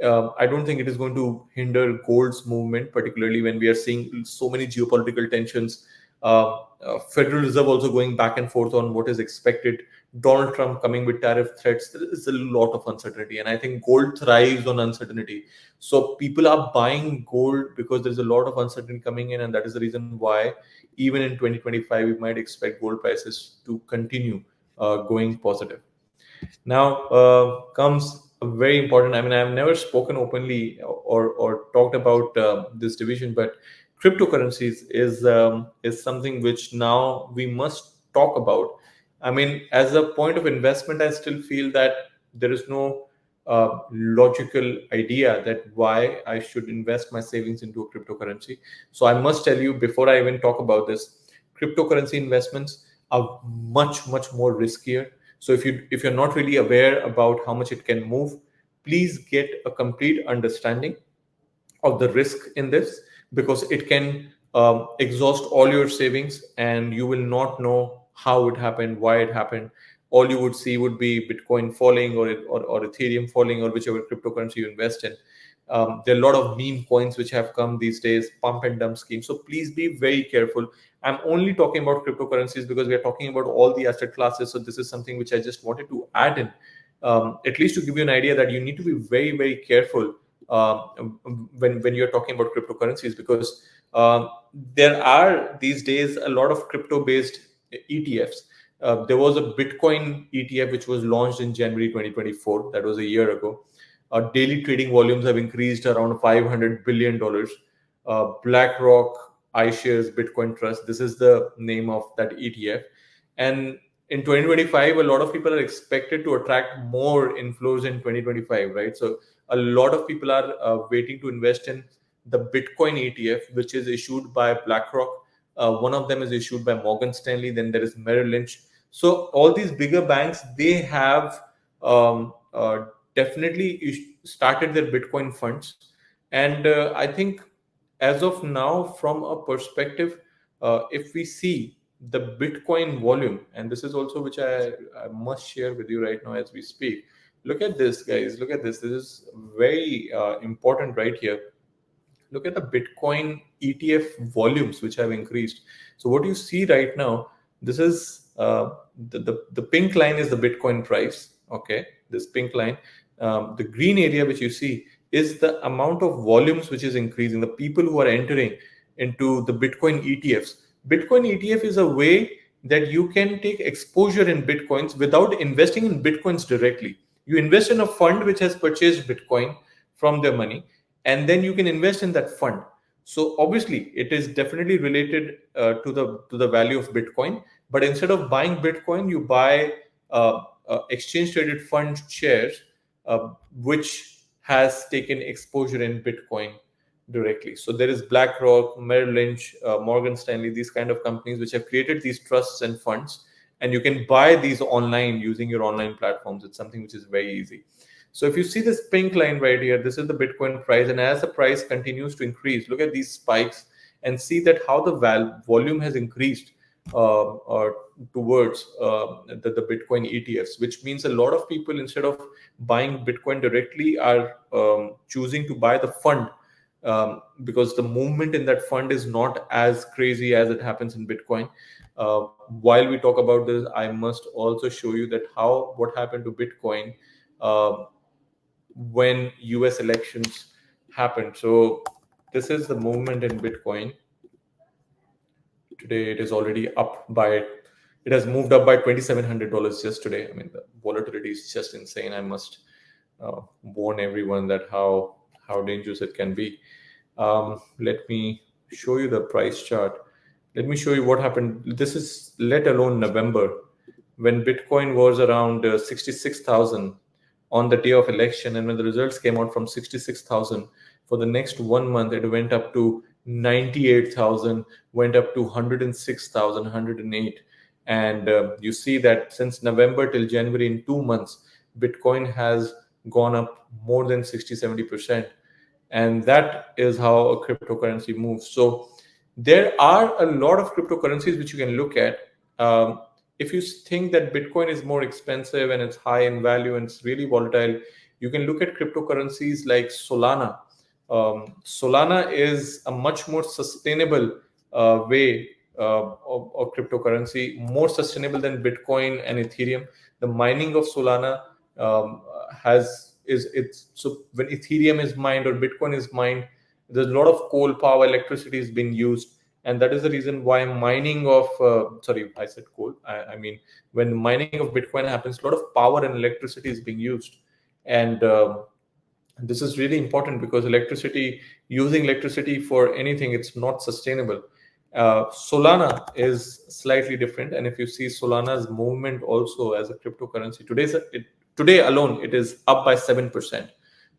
I don't think it is going to hinder gold's movement, particularly when we are seeing so many geopolitical tensions. Federal Reserve also going back and forth on what is expected. Donald Trump coming with tariff threats. There is a lot of uncertainty, and I think gold thrives on uncertainty. So people are buying gold because there's a lot of uncertainty coming in, and that is the reason why even in 2025 we might expect gold prices to continue going positive. Now comes a very important. I mean, I've never spoken openly or talked about this division, but cryptocurrencies is something which now we must talk about. I mean, as a point of investment, I still feel that there is no logical idea that why I should invest my savings into a cryptocurrency. So I must tell you before I even talk about this, cryptocurrency investments are much more riskier. So if you're not really aware about how much it can move, please get a complete understanding of the risk in this, because it can exhaust all your savings and you will not know how it happened, why it happened. All you would see would be Bitcoin falling or Ethereum falling, or whichever cryptocurrency you invest in. There are a lot of meme coins which have come these days, pump and dump schemes. So please be very careful. I'm only talking about cryptocurrencies because we are talking about all the asset classes. So this is something which I just wanted to add in, at least to give you an idea that you need to be very careful uh, when you're talking about cryptocurrencies, because there are these days a lot of crypto based ETFs. There was a Bitcoin ETF which was launched in January 2024. That was a year ago. Daily trading volumes have increased around $500 billion. BlackRock iShares Bitcoin Trust, this is the name of that ETF. And in 2025, a lot of people are expected to attract more inflows in 2025, right? So a lot of people are waiting to invest in the Bitcoin ETF, which is issued by BlackRock. One of them is issued by Morgan Stanley. Then there is Merrill Lynch. So all these bigger banks, they have definitely started their Bitcoin funds. And I think as of now, from a perspective, if we see the Bitcoin volume, and this is also which I must share with you right now as we speak. Look at this, guys. Look at this. This is very important right here. Look at the Bitcoin ETF volumes which have increased. So what you see right now, this is the pink line is the Bitcoin price. Okay, this pink line. The green area which you see is the amount of volumes which is increasing. The people who are entering into the Bitcoin ETFs. Bitcoin ETF is a way that you can take exposure in Bitcoins without investing in Bitcoins directly. You invest in a fund which has purchased Bitcoin from their money, and then you can invest in that fund. So obviously it is definitely related to the value of Bitcoin, but instead of buying Bitcoin, you buy exchange traded fund shares, which has taken exposure in Bitcoin directly. So there is BlackRock, Merrill Lynch, Morgan Stanley, these kind of companies which have created these trusts and funds, and you can buy these online using your online platforms. It's something which is very easy. So if you see this pink line right here, this is the Bitcoin price, and as the price continues to increase, look at these spikes and see that how the volume has increased towards the Bitcoin ETFs, which means a lot of people, instead of buying Bitcoin directly, are choosing to buy the fund, because the movement in that fund is not as crazy as it happens in Bitcoin. While we talk about this, I must also show you that what happened to Bitcoin when US elections happened. So this is the movement in Bitcoin. Today it is already up by, it has moved up by $2,700 just today. I mean, the volatility is just insane. I must warn everyone that how dangerous it can be. Let me show you the price chart. Let me show you what happened. This is let alone November, when Bitcoin was around 66,000 on the day of election, and when the results came out from 66,000, for the next 1 month it went up to 98,000, went up to 106,000, 108. And you see that since November till January, in 2 months, Bitcoin has gone up more than 60-70%. And that is how a cryptocurrency moves. So there are a lot of cryptocurrencies which you can look at. If you think that Bitcoin is more expensive and it's high in value and it's really volatile, You can look at cryptocurrencies like Solana. Solana is a much more sustainable way of cryptocurrency, more sustainable than Bitcoin and Ethereum. The mining of Solana has is it's so when Ethereum is mined or Bitcoin is mined, there's a lot of coal power, electricity is being used, and that is the reason why mining of sorry, I said coal. I mean, when mining of Bitcoin happens, a lot of power and electricity is being used, and this is really important because using electricity for anything, it's not sustainable. Solana is slightly different, and if you see Solana's movement also as a cryptocurrency, today alone it is up by 7%.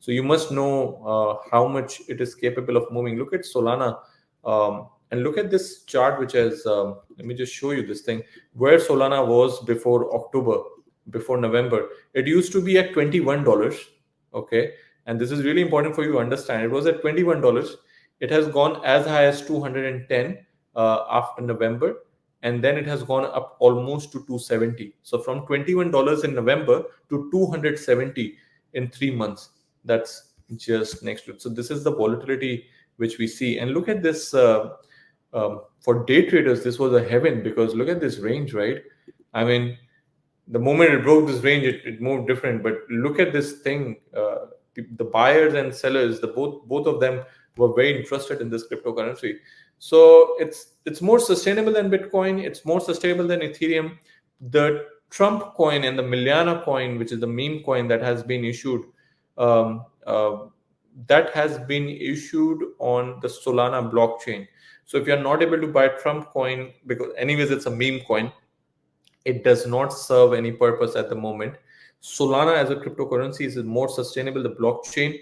So you must know how much it is capable of moving. Look at Solana, and look at this chart, which has. Let me just show you this thing where Solana was before October, before November. It used to be at $21. Okay, and this is really important for you to understand. It was at $21. It has gone as high as 210 after November, and then it has gone up almost to 270. So from $21 in November to 270 in 3 months. That's just next to it. So this is the volatility which we see. And look at this. For day traders, this was a heaven, because look at this range, right? I mean, the moment it broke this range, it moved different. But look at this thing. The buyers and sellers, both of them were very interested in this cryptocurrency. So it's more sustainable than Bitcoin. It's more sustainable than Ethereum. The Trump coin and the Miliana coin, which is the meme coin that has been issued, um, uh, that has been issued on the Solana blockchain. So if you're not able to buy Trump coin, because anyways it's a meme coin, it does not serve any purpose at the moment. Solana as a cryptocurrency is more sustainable. The blockchain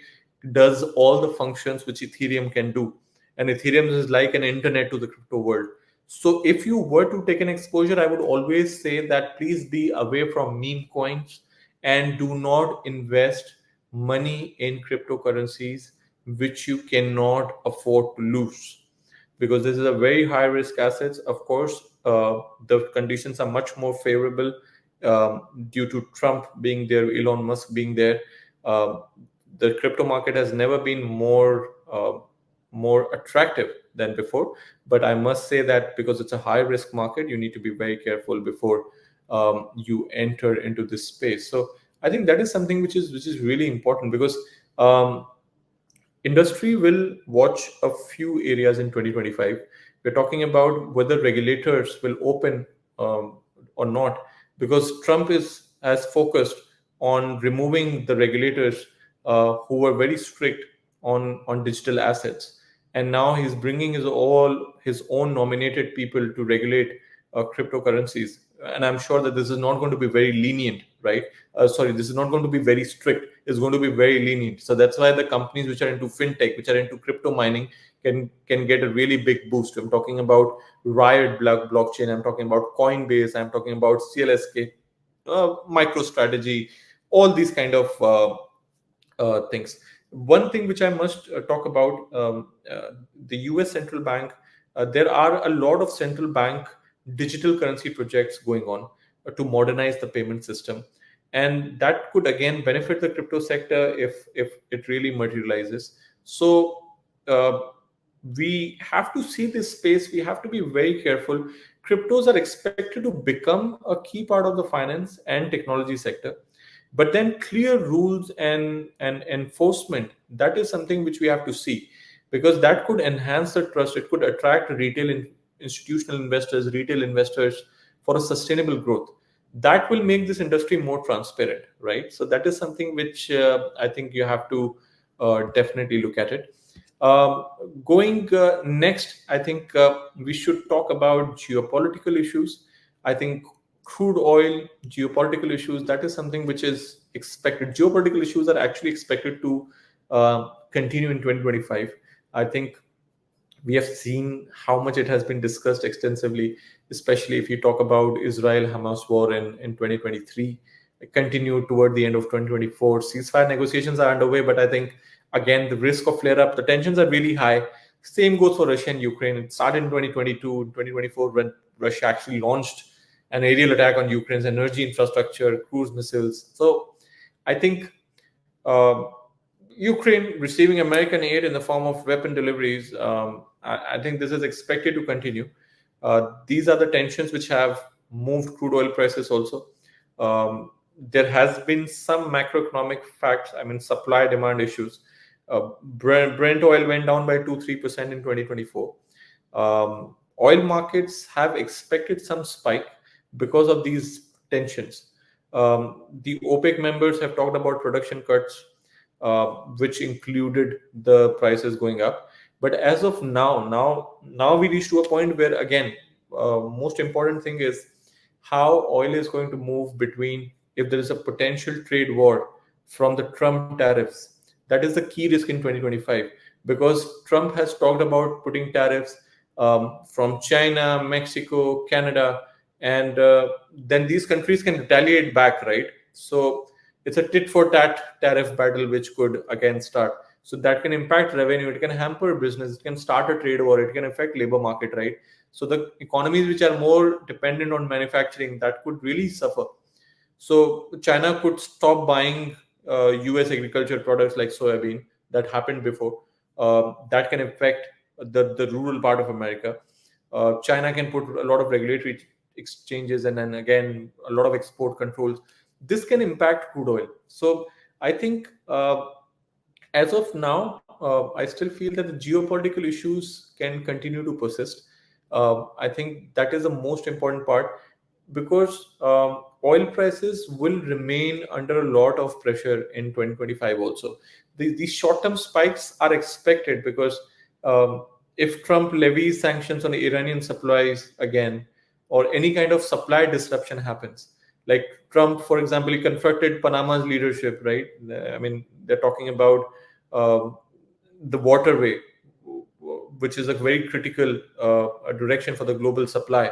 does all the functions which Ethereum can do. And Ethereum is like an internet to the crypto world. So if you were to take an exposure, I would always say that please be away from meme coins and do not invest money in cryptocurrencies which you cannot afford to lose, because this is a very high risk assets. Of course, the conditions are much more favorable due to Trump being there, Elon Musk being there. Uh, the crypto market has never been more attractive than before. But I must say that because it's a high risk market, you need to be very careful before you enter into this space. So I think that is something which is really important, because um, industry will watch a few areas in 2025. We're talking about whether regulators will open or not, because Trump is as focused on removing the regulators who were very strict on digital assets, and now he's bringing his own nominated people to regulate cryptocurrencies. And I'm sure that this is not going to be very lenient, right? Sorry, this is not going to be very strict. It's going to be very lenient. So that's why the companies which are into fintech, which are into crypto mining, can get a really big boost. I'm talking about Riot blockchain. I'm talking about Coinbase. I'm talking about CLSK, MicroStrategy, all these kind of things. One thing which I must talk about, the US central bank. There are a lot of central bank digital currency projects going on to modernize the payment system, and that could again benefit the crypto sector if it really materializes. So uh, we have to see this space. We have to be very careful. Cryptos are expected to become a key part of the finance and technology sector, but then clear rules and enforcement, that is something which we have to see, because that could enhance the trust. It could attract institutional investors, retail investors, for a sustainable growth. That will make this industry more transparent, right? So that is something which I think you have to definitely look at it. um, Going next, I think we should talk about geopolitical issues. I think crude oil, geopolitical issues, that is something which is expected. Geopolitical issues are actually expected to continue in 2025. I think we have seen how much it has been discussed extensively, especially if you talk about Israel Hamas war in 2023. It continued toward the end of 2024. Ceasefire negotiations are underway, but I think, again, the risk of flare up, the tensions are really high. Same goes for Russia and Ukraine. It started in 2022, 2024, when Russia actually launched an aerial attack on Ukraine's energy infrastructure, cruise missiles. So I think Uh, Ukraine receiving American aid in the form of weapon deliveries, I think this is expected to continue. These are the tensions which have moved crude oil prices also. There has been some macroeconomic facts, I mean, supply demand issues. Brent oil went down by 2-3% in 2024. Oil markets have expected some spike because of these tensions. The OPEC members have talked about production cuts, which included the prices going up. But as of now we reach to a point where again, most important thing is how oil is going to move between if there is a potential trade war from the Trump tariffs. That is the key risk in 2025 because Trump has talked about putting tariffs from China, Mexico, Canada, and then these countries can retaliate back, right? So it's a tit for tat tariff battle which could again start. So that can impact revenue, it can hamper business, it can start a trade war, it can affect labor market, right? So the economies which are more dependent on manufacturing, that could really suffer. So China could stop buying US agriculture products like soybean. That happened before. That can affect the rural part of America. China can put a lot of regulatory exchanges and then again a lot of export controls. This can impact crude oil. So I think as of now, I still feel that the geopolitical issues can continue to persist. I think that is the most important part because oil prices will remain under a lot of pressure in 2025 also. These short-term spikes are expected because if Trump levies sanctions on Iranian supplies again, or any kind of supply disruption happens, like Trump, for example, he confronted Panama's leadership, right? I mean, they're talking about uh, the waterway, which is a very critical direction for the global supply.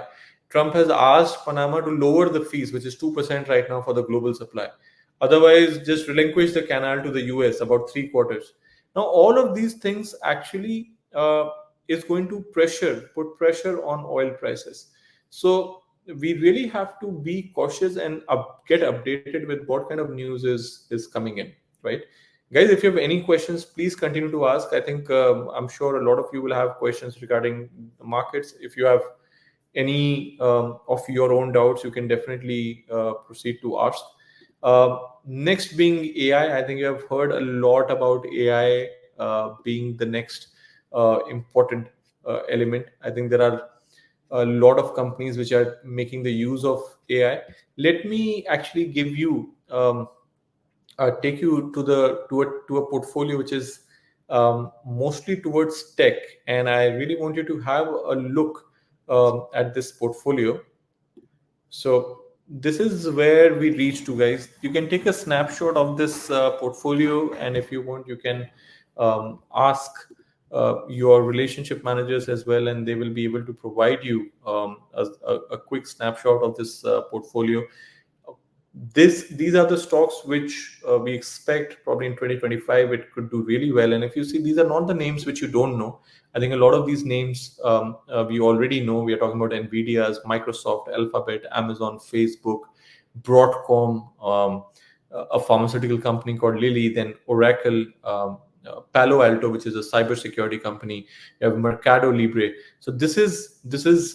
Trump has asked Panama to lower the fees, which is 2% right now for the global supply. Otherwise, just relinquish the canal to the US, about three quarters. Now, all of these things actually is going to put pressure on oil prices. So we really have to be cautious and get updated with what kind of news is coming in, right? Guys, if you have any questions, please continue to ask. I think I'm sure a lot of you will have questions regarding the markets. If you have any of your own doubts, you can definitely proceed to ask. Next being AI, I think you have heard a lot about AI being the next important element. I think there are a lot of companies which are making the use of AI. Let me actually give you take you to a portfolio which is mostly towards tech, and I really want you to have a look at this portfolio. So this is where we reach to, guys. You can take a snapshot of this portfolio, and if you want, you can ask your relationship managers as well, and they will be able to provide you a quick snapshot of this portfolio. These are the stocks which we expect probably in 2025 it could do really well. And if you see, these are not the names which you don't know. I think a lot of these names we already know. We are talking about Nvidia's, Microsoft, Alphabet, Amazon, Facebook, Broadcom, a pharmaceutical company called Lilly, then Oracle, Palo Alto, which is a cybersecurity company. You have Mercado Libre. So this is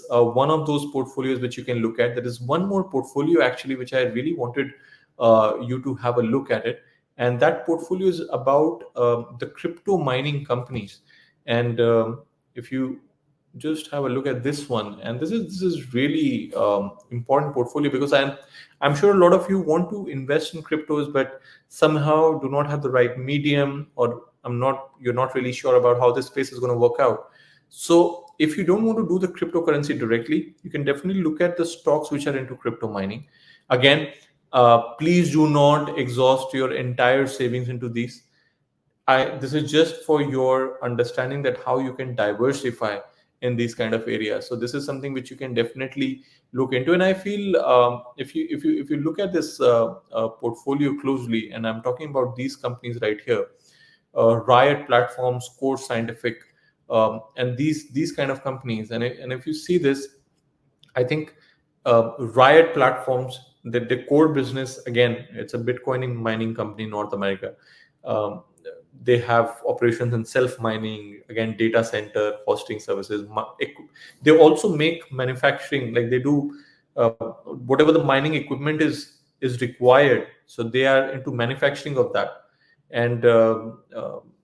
one of those portfolios which you can look at. There is one more portfolio actually which I really wanted you to have a look at it, and that portfolio is about the crypto mining companies. And if you just have a look at this one, and this is really important portfolio because I'm sure a lot of you want to invest in cryptos but somehow do not have the right medium, or you're not really sure about how this space is going to work out. So if you don't want to do the cryptocurrency directly, you can definitely look at the stocks which are into crypto mining. Again, please do not exhaust your entire savings into these. This is just for your understanding that how you can diversify in these kind of areas. So this is something which you can definitely look into. And I feel if you look at this portfolio closely, and I'm talking about these companies right here, Riot Platforms, Core Scientific, and these kind of companies. And if you see this, I think Riot Platforms, the core business, again, it's a Bitcoin mining company in North America. they have operations in self mining, again data center hosting services. They also make manufacturing, like they do whatever the mining equipment is required, so they are into manufacturing of that. And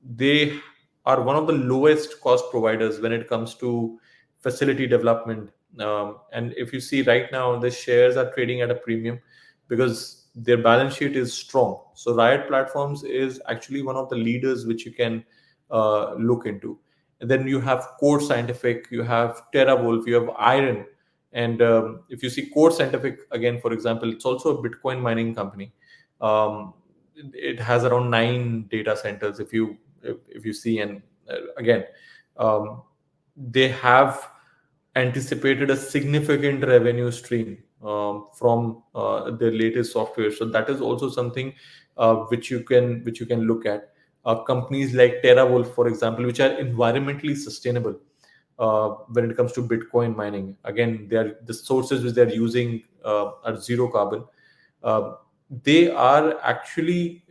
they are one of the lowest cost providers when it comes to facility development. And if you see right now, the shares are trading at a premium because their balance sheet is strong. So Riot Platforms is actually one of the leaders which you can look into. And then you have Core Scientific, you have TerraWolf, you have Iron. And if you see Core Scientific, again, for example, it's also a Bitcoin mining company. It has around 9 data centers. If you see, and again, um, they have anticipated a significant revenue stream from their latest software. So that is also something which you can look at. Companies like TerraWolf, for example, which are environmentally sustainable when it comes to Bitcoin mining. Again, they are the sources which they're using are zero carbon. Uh, they are actually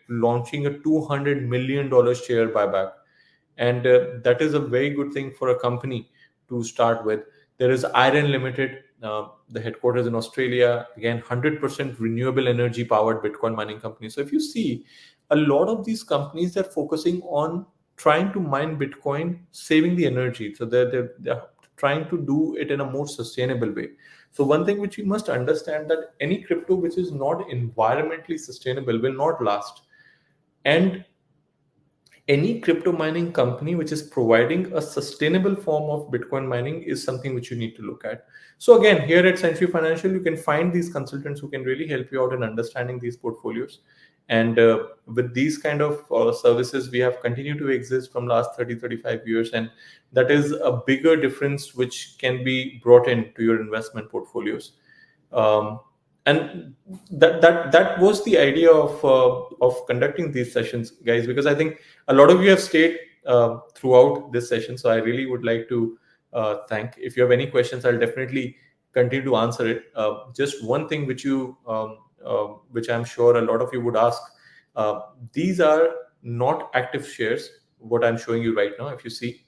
launching a $200 million share buyback, and that is a very good thing for a company to start with. There is Iron Limited, the headquarters in Australia, again 100% renewable energy powered Bitcoin mining company. So if you see, a lot of these companies, they're focusing on trying to mine Bitcoin, saving the energy. So they're trying to do it in a more sustainable way. So one thing which you must understand, that any crypto which is not environmentally sustainable will not last. And any crypto mining company which is providing a sustainable form of Bitcoin mining is something which you need to look at. So again, here at Century Financial, you can find these consultants who can really help you out in understanding these portfolios. And with these kind of services, we have continued to exist from last 30-35 years, and that is a bigger difference which can be brought into your investment portfolios. um, and that was the idea of conducting these sessions, guys, because I think a lot of you have stayed throughout this session. So I really would like to thank. If you have any questions, I'll definitely continue to answer it. Just one thing which I'm sure a lot of you would ask. uh, these are not active shares, what I'm showing you right now. If you see,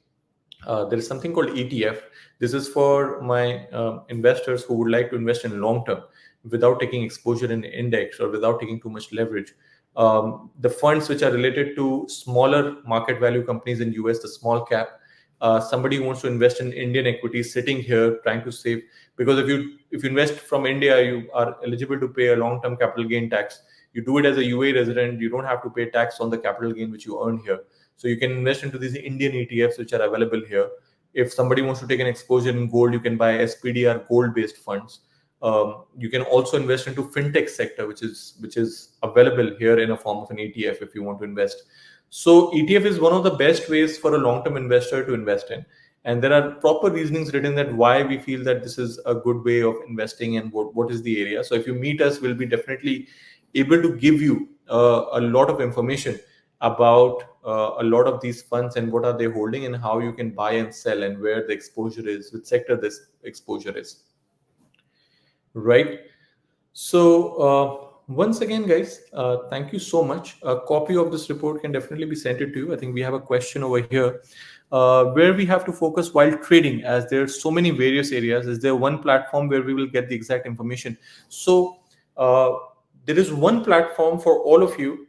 there is something called ETF. This is for my investors who would like to invest in long term without taking exposure in index or without taking too much leverage. The funds which are related to smaller market value companies in US, the small cap. Somebody who wants to invest in Indian equities, sitting here trying to save, because if you invest from India, you are eligible to pay a long term capital gain tax. You do it as a UAE resident, you don't have to pay tax on the capital gain which you earn here. So you can invest into these Indian ETFs which are available here. If somebody wants to take an exposure in gold, you can buy SPDR gold-based funds. You can also invest into fintech sector, which is available here in a form of an ETF if you want to invest. So ETF is one of the best ways for a long-term investor to invest in. And there are proper reasonings written that why we feel that this is a good way of investing and what is the area. So if you meet us, we'll be definitely able to give you a lot of information about a lot of these funds and what are they holding and how you can buy and sell and where the exposure is, which sector this exposure is, right? So once again, guys, thank you so much. A copy of this report can definitely be sent it to you. I think we have a question over here where we have to focus while trading, as there are so many various areas. Is there one platform where we will get the exact information? So uh, there is one platform for all of you.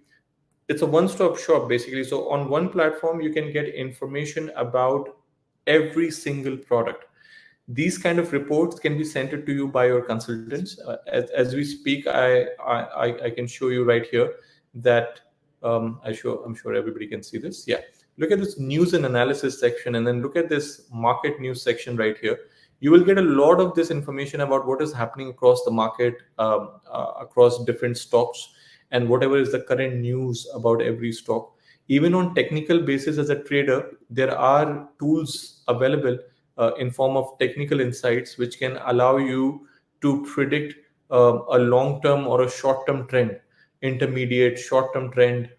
It's a one-stop shop basically. So on one platform you can get information about every single product. These kind of reports can be sent to you by your consultants. As we speak, I can show you right here that I'm sure everybody can see this. Yeah, look at this news and analysis section, and then look at this market news section right here. You will get a lot of this information about what is happening across the market, across different stocks, and whatever is the current news about every stock. Even on technical basis, as a trader, there are tools available in form of technical insights which can allow you to predict a long term or a short term trend, intermediate short term trend,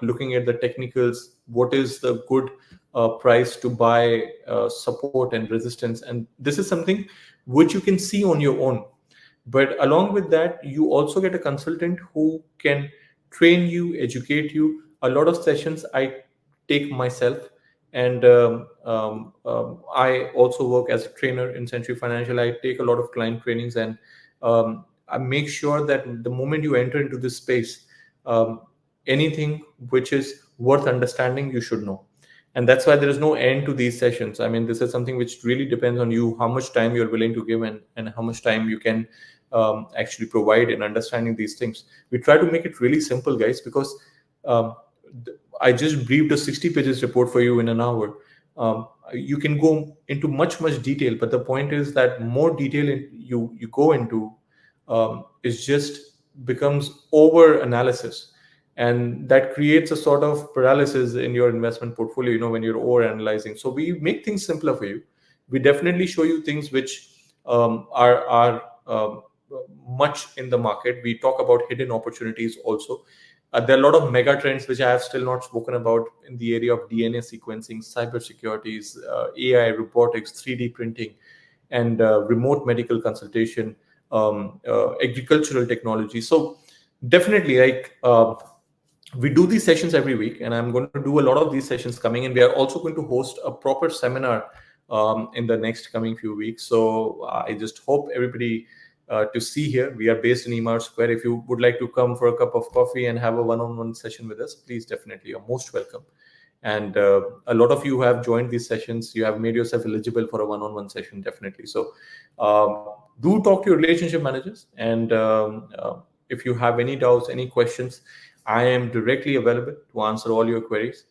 looking at the technicals, what is the good price to buy, support and resistance. And this is something which you can see on your own. But along with that, you also get a consultant who can train you, educate you a lot of sessions I take myself, and I also work as a trainer in Century Financial. I take a lot of client trainings, and I make sure that the moment you enter into this space, um, anything which is worth understanding, you should know. And that's why there is no end to these sessions. I mean, this is something which really depends on you, how much time you're willing to give, and how much time you can actually provide in understanding these things. We try to make it really simple, guys, because um, I just briefed a 60 pages report for you in an hour. You can go into much detail, but the point is that more detail you go into, is just becomes over analysis, and that creates a sort of paralysis in your investment portfolio, when you're over analyzing. So we make things simpler for you. We definitely show you things which are much in the market. We talk about hidden opportunities also. There are a lot of mega trends which I have still not spoken about in the area of DNA sequencing, cybersecurities, AI, robotics, 3D printing, and remote medical consultation, agricultural technology. So definitely, we do these sessions every week, and I'm going to do a lot of these sessions coming in. We are also going to host a proper seminar in the next coming few weeks. So I just hope everybody to see here. We are based in Emar Square. If you would like to come for a cup of coffee and have a one-on-one session with us, please, definitely, you're most welcome. And a lot of you who have joined these sessions, you have made yourself eligible for a one-on-one session, definitely. So do talk to your relationship managers, and if you have any doubts, any questions, I am directly available to answer all your queries.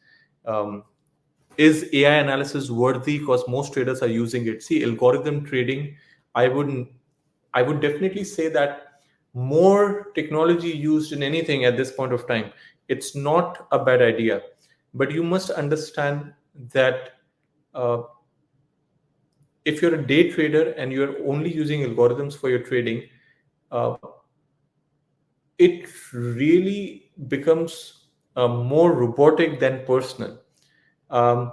Is AI analysis worthy? Because most traders are using it. See, algorithm trading, I wouldn't. I would definitely say that more technology used in anything at this point of time, it's not a bad idea. But you must understand that uh, if you're a day trader and you're only using algorithms for your trading, uh, it really becomes more robotic than personal. Um,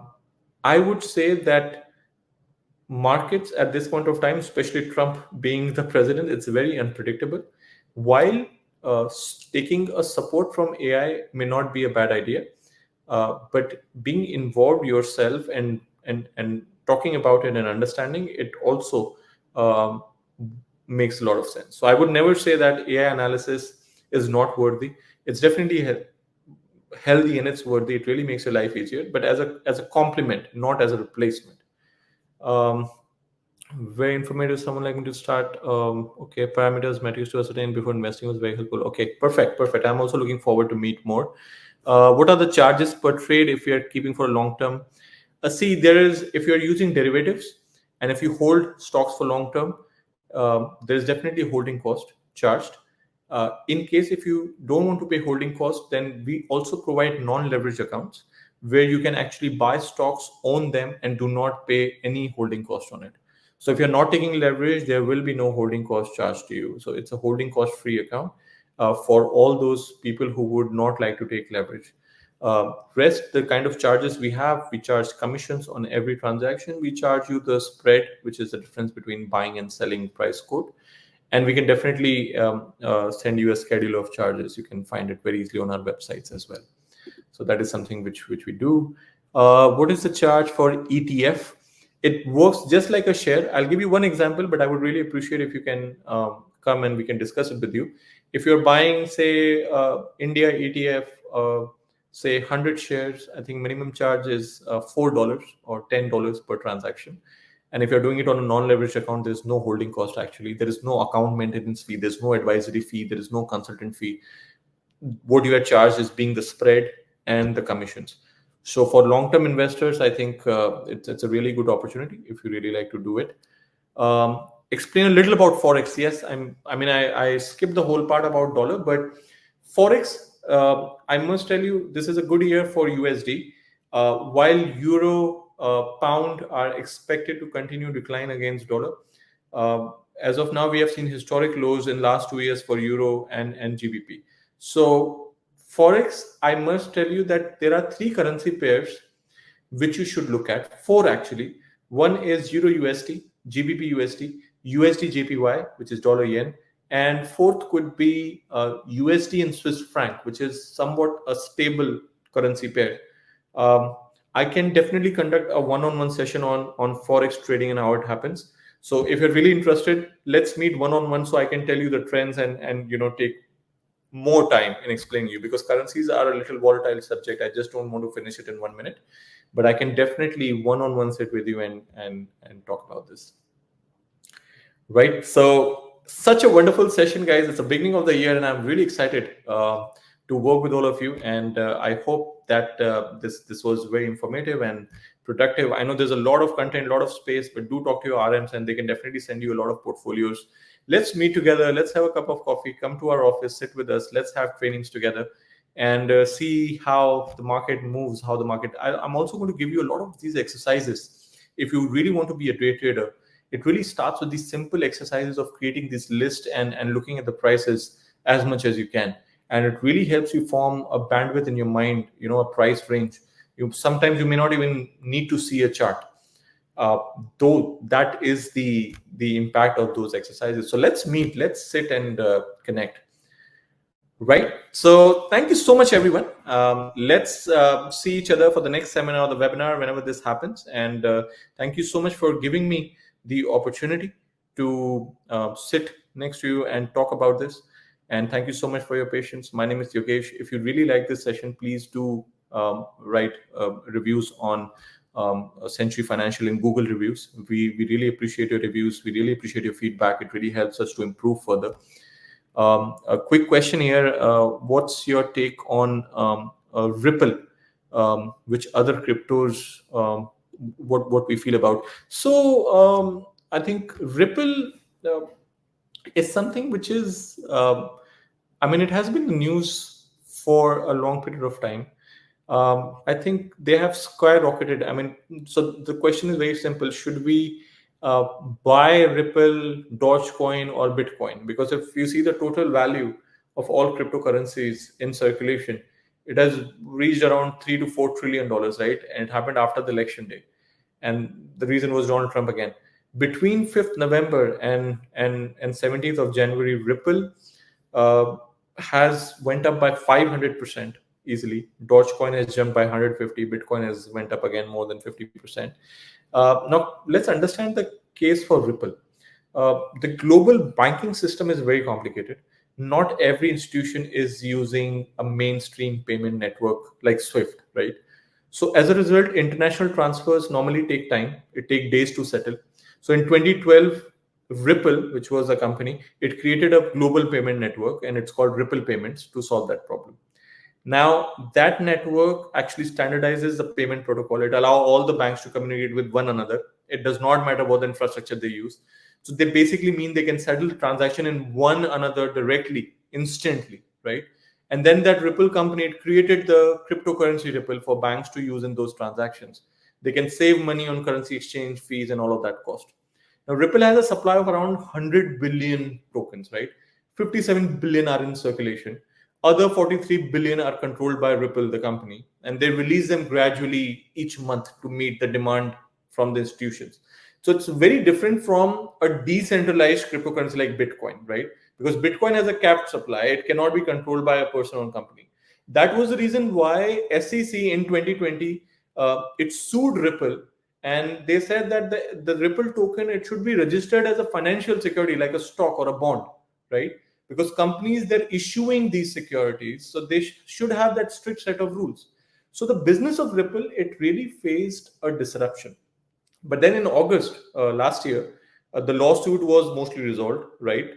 I would say that markets at this point of time, especially Trump being the president, it's very unpredictable. While taking a support from AI may not be a bad idea, but being involved yourself and talking about it and understanding it also um, makes a lot of sense. So I would never say that AI analysis is not worthy. It's definitely healthy and it's worthy. It really makes your life easier, but as a complement, not as a replacement. Um, very informative. Someone like me to start. Okay, parameters, metrics to ascertain before investing was very helpful. Okay, perfect. I'm also looking forward to meet more. What are the charges per trade if you're keeping for a long term? See, there is, if you're using derivatives and if you hold stocks for long term, there's definitely a holding cost charged. In case if you don't want to pay holding cost, then we also provide non-leverage accounts where you can actually buy stocks, own them, and do not pay any holding cost on it. So if you're not taking leverage, there will be no holding cost charged to you. So it's a holding cost free account for all those people who would not like to take leverage. Rest, the kind of charges we charge commissions on every transaction. We charge you the spread, which is the difference between buying and selling price quote. And we can definitely send you a schedule of charges. You can find it very easily on our websites as well. So that is something which we do. What is the charge for ETF? It works just like a share. I'll give you one example, but I would really appreciate if you can come and we can discuss it with you. If you're buying, say, India ETF, say 100 shares, I think minimum charge is $4 or $10 per transaction. And if you're doing it on a non-leveraged account, there's no holding cost actually. There is no account maintenance fee. There's no advisory fee. There is no consultant fee. What you are charged is being the spread and the commissions. So for long-term investors, I think it's a really good opportunity if you really like to do it. Explain a little about forex. Yes, I skipped the whole part about dollar, but forex. I must tell you, this is a good year for USD. While euro, pound are expected to continue decline against dollar. As of now, we have seen historic lows in last 2 years for euro and GBP. So forex, I must tell you that there are three currency pairs which you should look at. Four actually. One is Euro USD, GBP USD, USD JPY, which is dollar yen, and fourth could be USD and Swiss franc, which is somewhat a stable currency pair. Um, I can definitely conduct a one-on-one session on forex trading and how it happens. So if you're really interested, let's meet one-on-one so I can tell you the trends and take more time in explaining you, because currencies are a little volatile subject. I just don't want to finish it in 1 minute, but I can definitely one-on-one sit with you and talk about this. Right. So such a wonderful session, guys. It's the beginning of the year, and I'm really excited to work with all of you. And I hope that this was very informative and productive. I know there's a lot of content, a lot of space, but do talk to your RMs, and they can definitely send you a lot of portfolios. Let's meet together. Let's have a cup of coffee. Come to our office, sit with us. Let's have trainings together, and see how the market moves. How the market. I'm also going to give you a lot of these exercises. If you really want to be a day trader, it really starts with these simple exercises of creating this list and looking at the prices as much as you can. And it really helps you form a bandwidth in your mind, a price range. Sometimes you may not even need to see a chart. Though that is the impact of those exercises. So let's meet, let's sit and connect. Right. So thank you so much, everyone. Let's see each other for the next seminar or the webinar whenever this happens. And thank you so much for giving me the opportunity to sit next to you and talk about this. And thank you so much for your patience. My name is Yogesh. If you really like this session, please do write reviews on Century Financial in Google reviews. We really appreciate your reviews. We really appreciate your feedback. It really helps us to improve further. A quick question here. What's your take on Ripple? Which other cryptos? What we feel about? So I think Ripple is something which is. I mean, it has been in the news for a long period of time. I think they have skyrocketed. I mean, so the question is very simple: should we buy Ripple, Dogecoin, or Bitcoin? Because if you see the total value of all cryptocurrencies in circulation, it has reached around $3 to $4 trillion, right? And it happened after the election day, and the reason was Donald Trump again. Between 5th November and 17th of January, Ripple has went up by 500% easily. Dogecoin has jumped by 150. Bitcoin has went up again more than 50%. Now, let's understand the case for Ripple. The global banking system is very complicated. Not every institution is using a mainstream payment network like SWIFT, right? So as a result, international transfers normally take time. It takes days to settle. So in 2012, Ripple, which was a company, it created a global payment network, and it's called Ripple Payments to solve that problem. Now, that network actually standardizes the payment protocol. It allows all the banks to communicate with one another. It does not matter what the infrastructure they use. So they basically mean they can settle the transaction in one another directly, instantly, right? And then that Ripple company, it created the cryptocurrency Ripple for banks to use in those transactions. They can save money on currency exchange fees and all of that cost. Now, Ripple has a supply of around 100 billion tokens, right? 57 billion are in circulation. Other 43 billion are controlled by Ripple, the company, and they release them gradually each month to meet the demand from the institutions. So it's very different from a decentralized cryptocurrency like Bitcoin, right? Because Bitcoin has a capped supply, it cannot be controlled by a person or company. That was the reason why SEC in 2020 it sued Ripple, and they said that the Ripple token, it should be registered as a financial security like a stock or a bond, right? Because companies, they're issuing these securities, so they should have that strict set of rules. So the business of Ripple, it really faced a disruption. But then in August last year, the lawsuit was mostly resolved, right?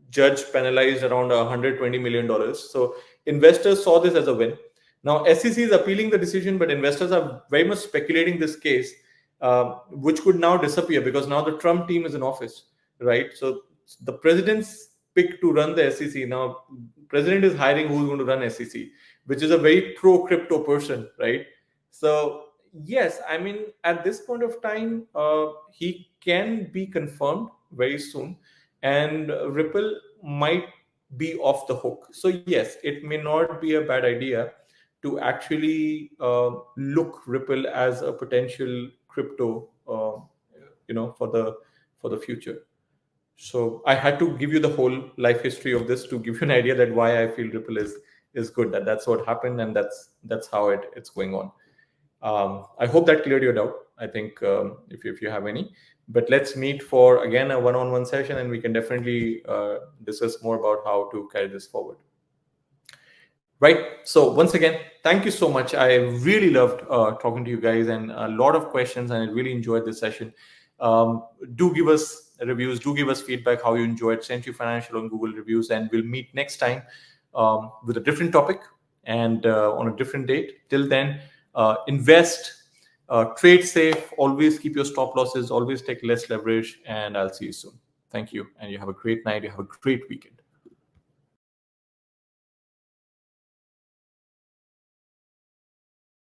Judge penalized around $120 million. So investors saw this as a win. Now SEC is appealing the decision, but investors are very much speculating this case, which could now disappear because now the Trump team is in office, right? So the president's pick to run the SEC now, president is hiring who's going to run SEC, which is a very pro crypto person, right? So yes, I mean at this point of time, he can be confirmed very soon, and Ripple might be off the hook. So yes, it may not be a bad idea to actually look Ripple as a potential crypto, for the future. So I had to give you the whole life history of this to give you an idea that why I feel Ripple is good. That's what happened, and that's how it's going on. I hope that cleared your doubt. I think if you have any, but let's meet for again a one-on-one session, and we can definitely discuss more about how to carry this forward. Right. So once again, thank you so much. I really loved talking to you guys, and a lot of questions, and I really enjoyed this session. Do give us reviews. Do give us feedback how you enjoyed Century Financial on Google reviews, and we'll meet next time with a different topic and on a different date. Till then, invest, trade safe. Always keep your stop losses. Always take less leverage, and I'll see you soon. Thank you, and you have a great night. You have a great weekend.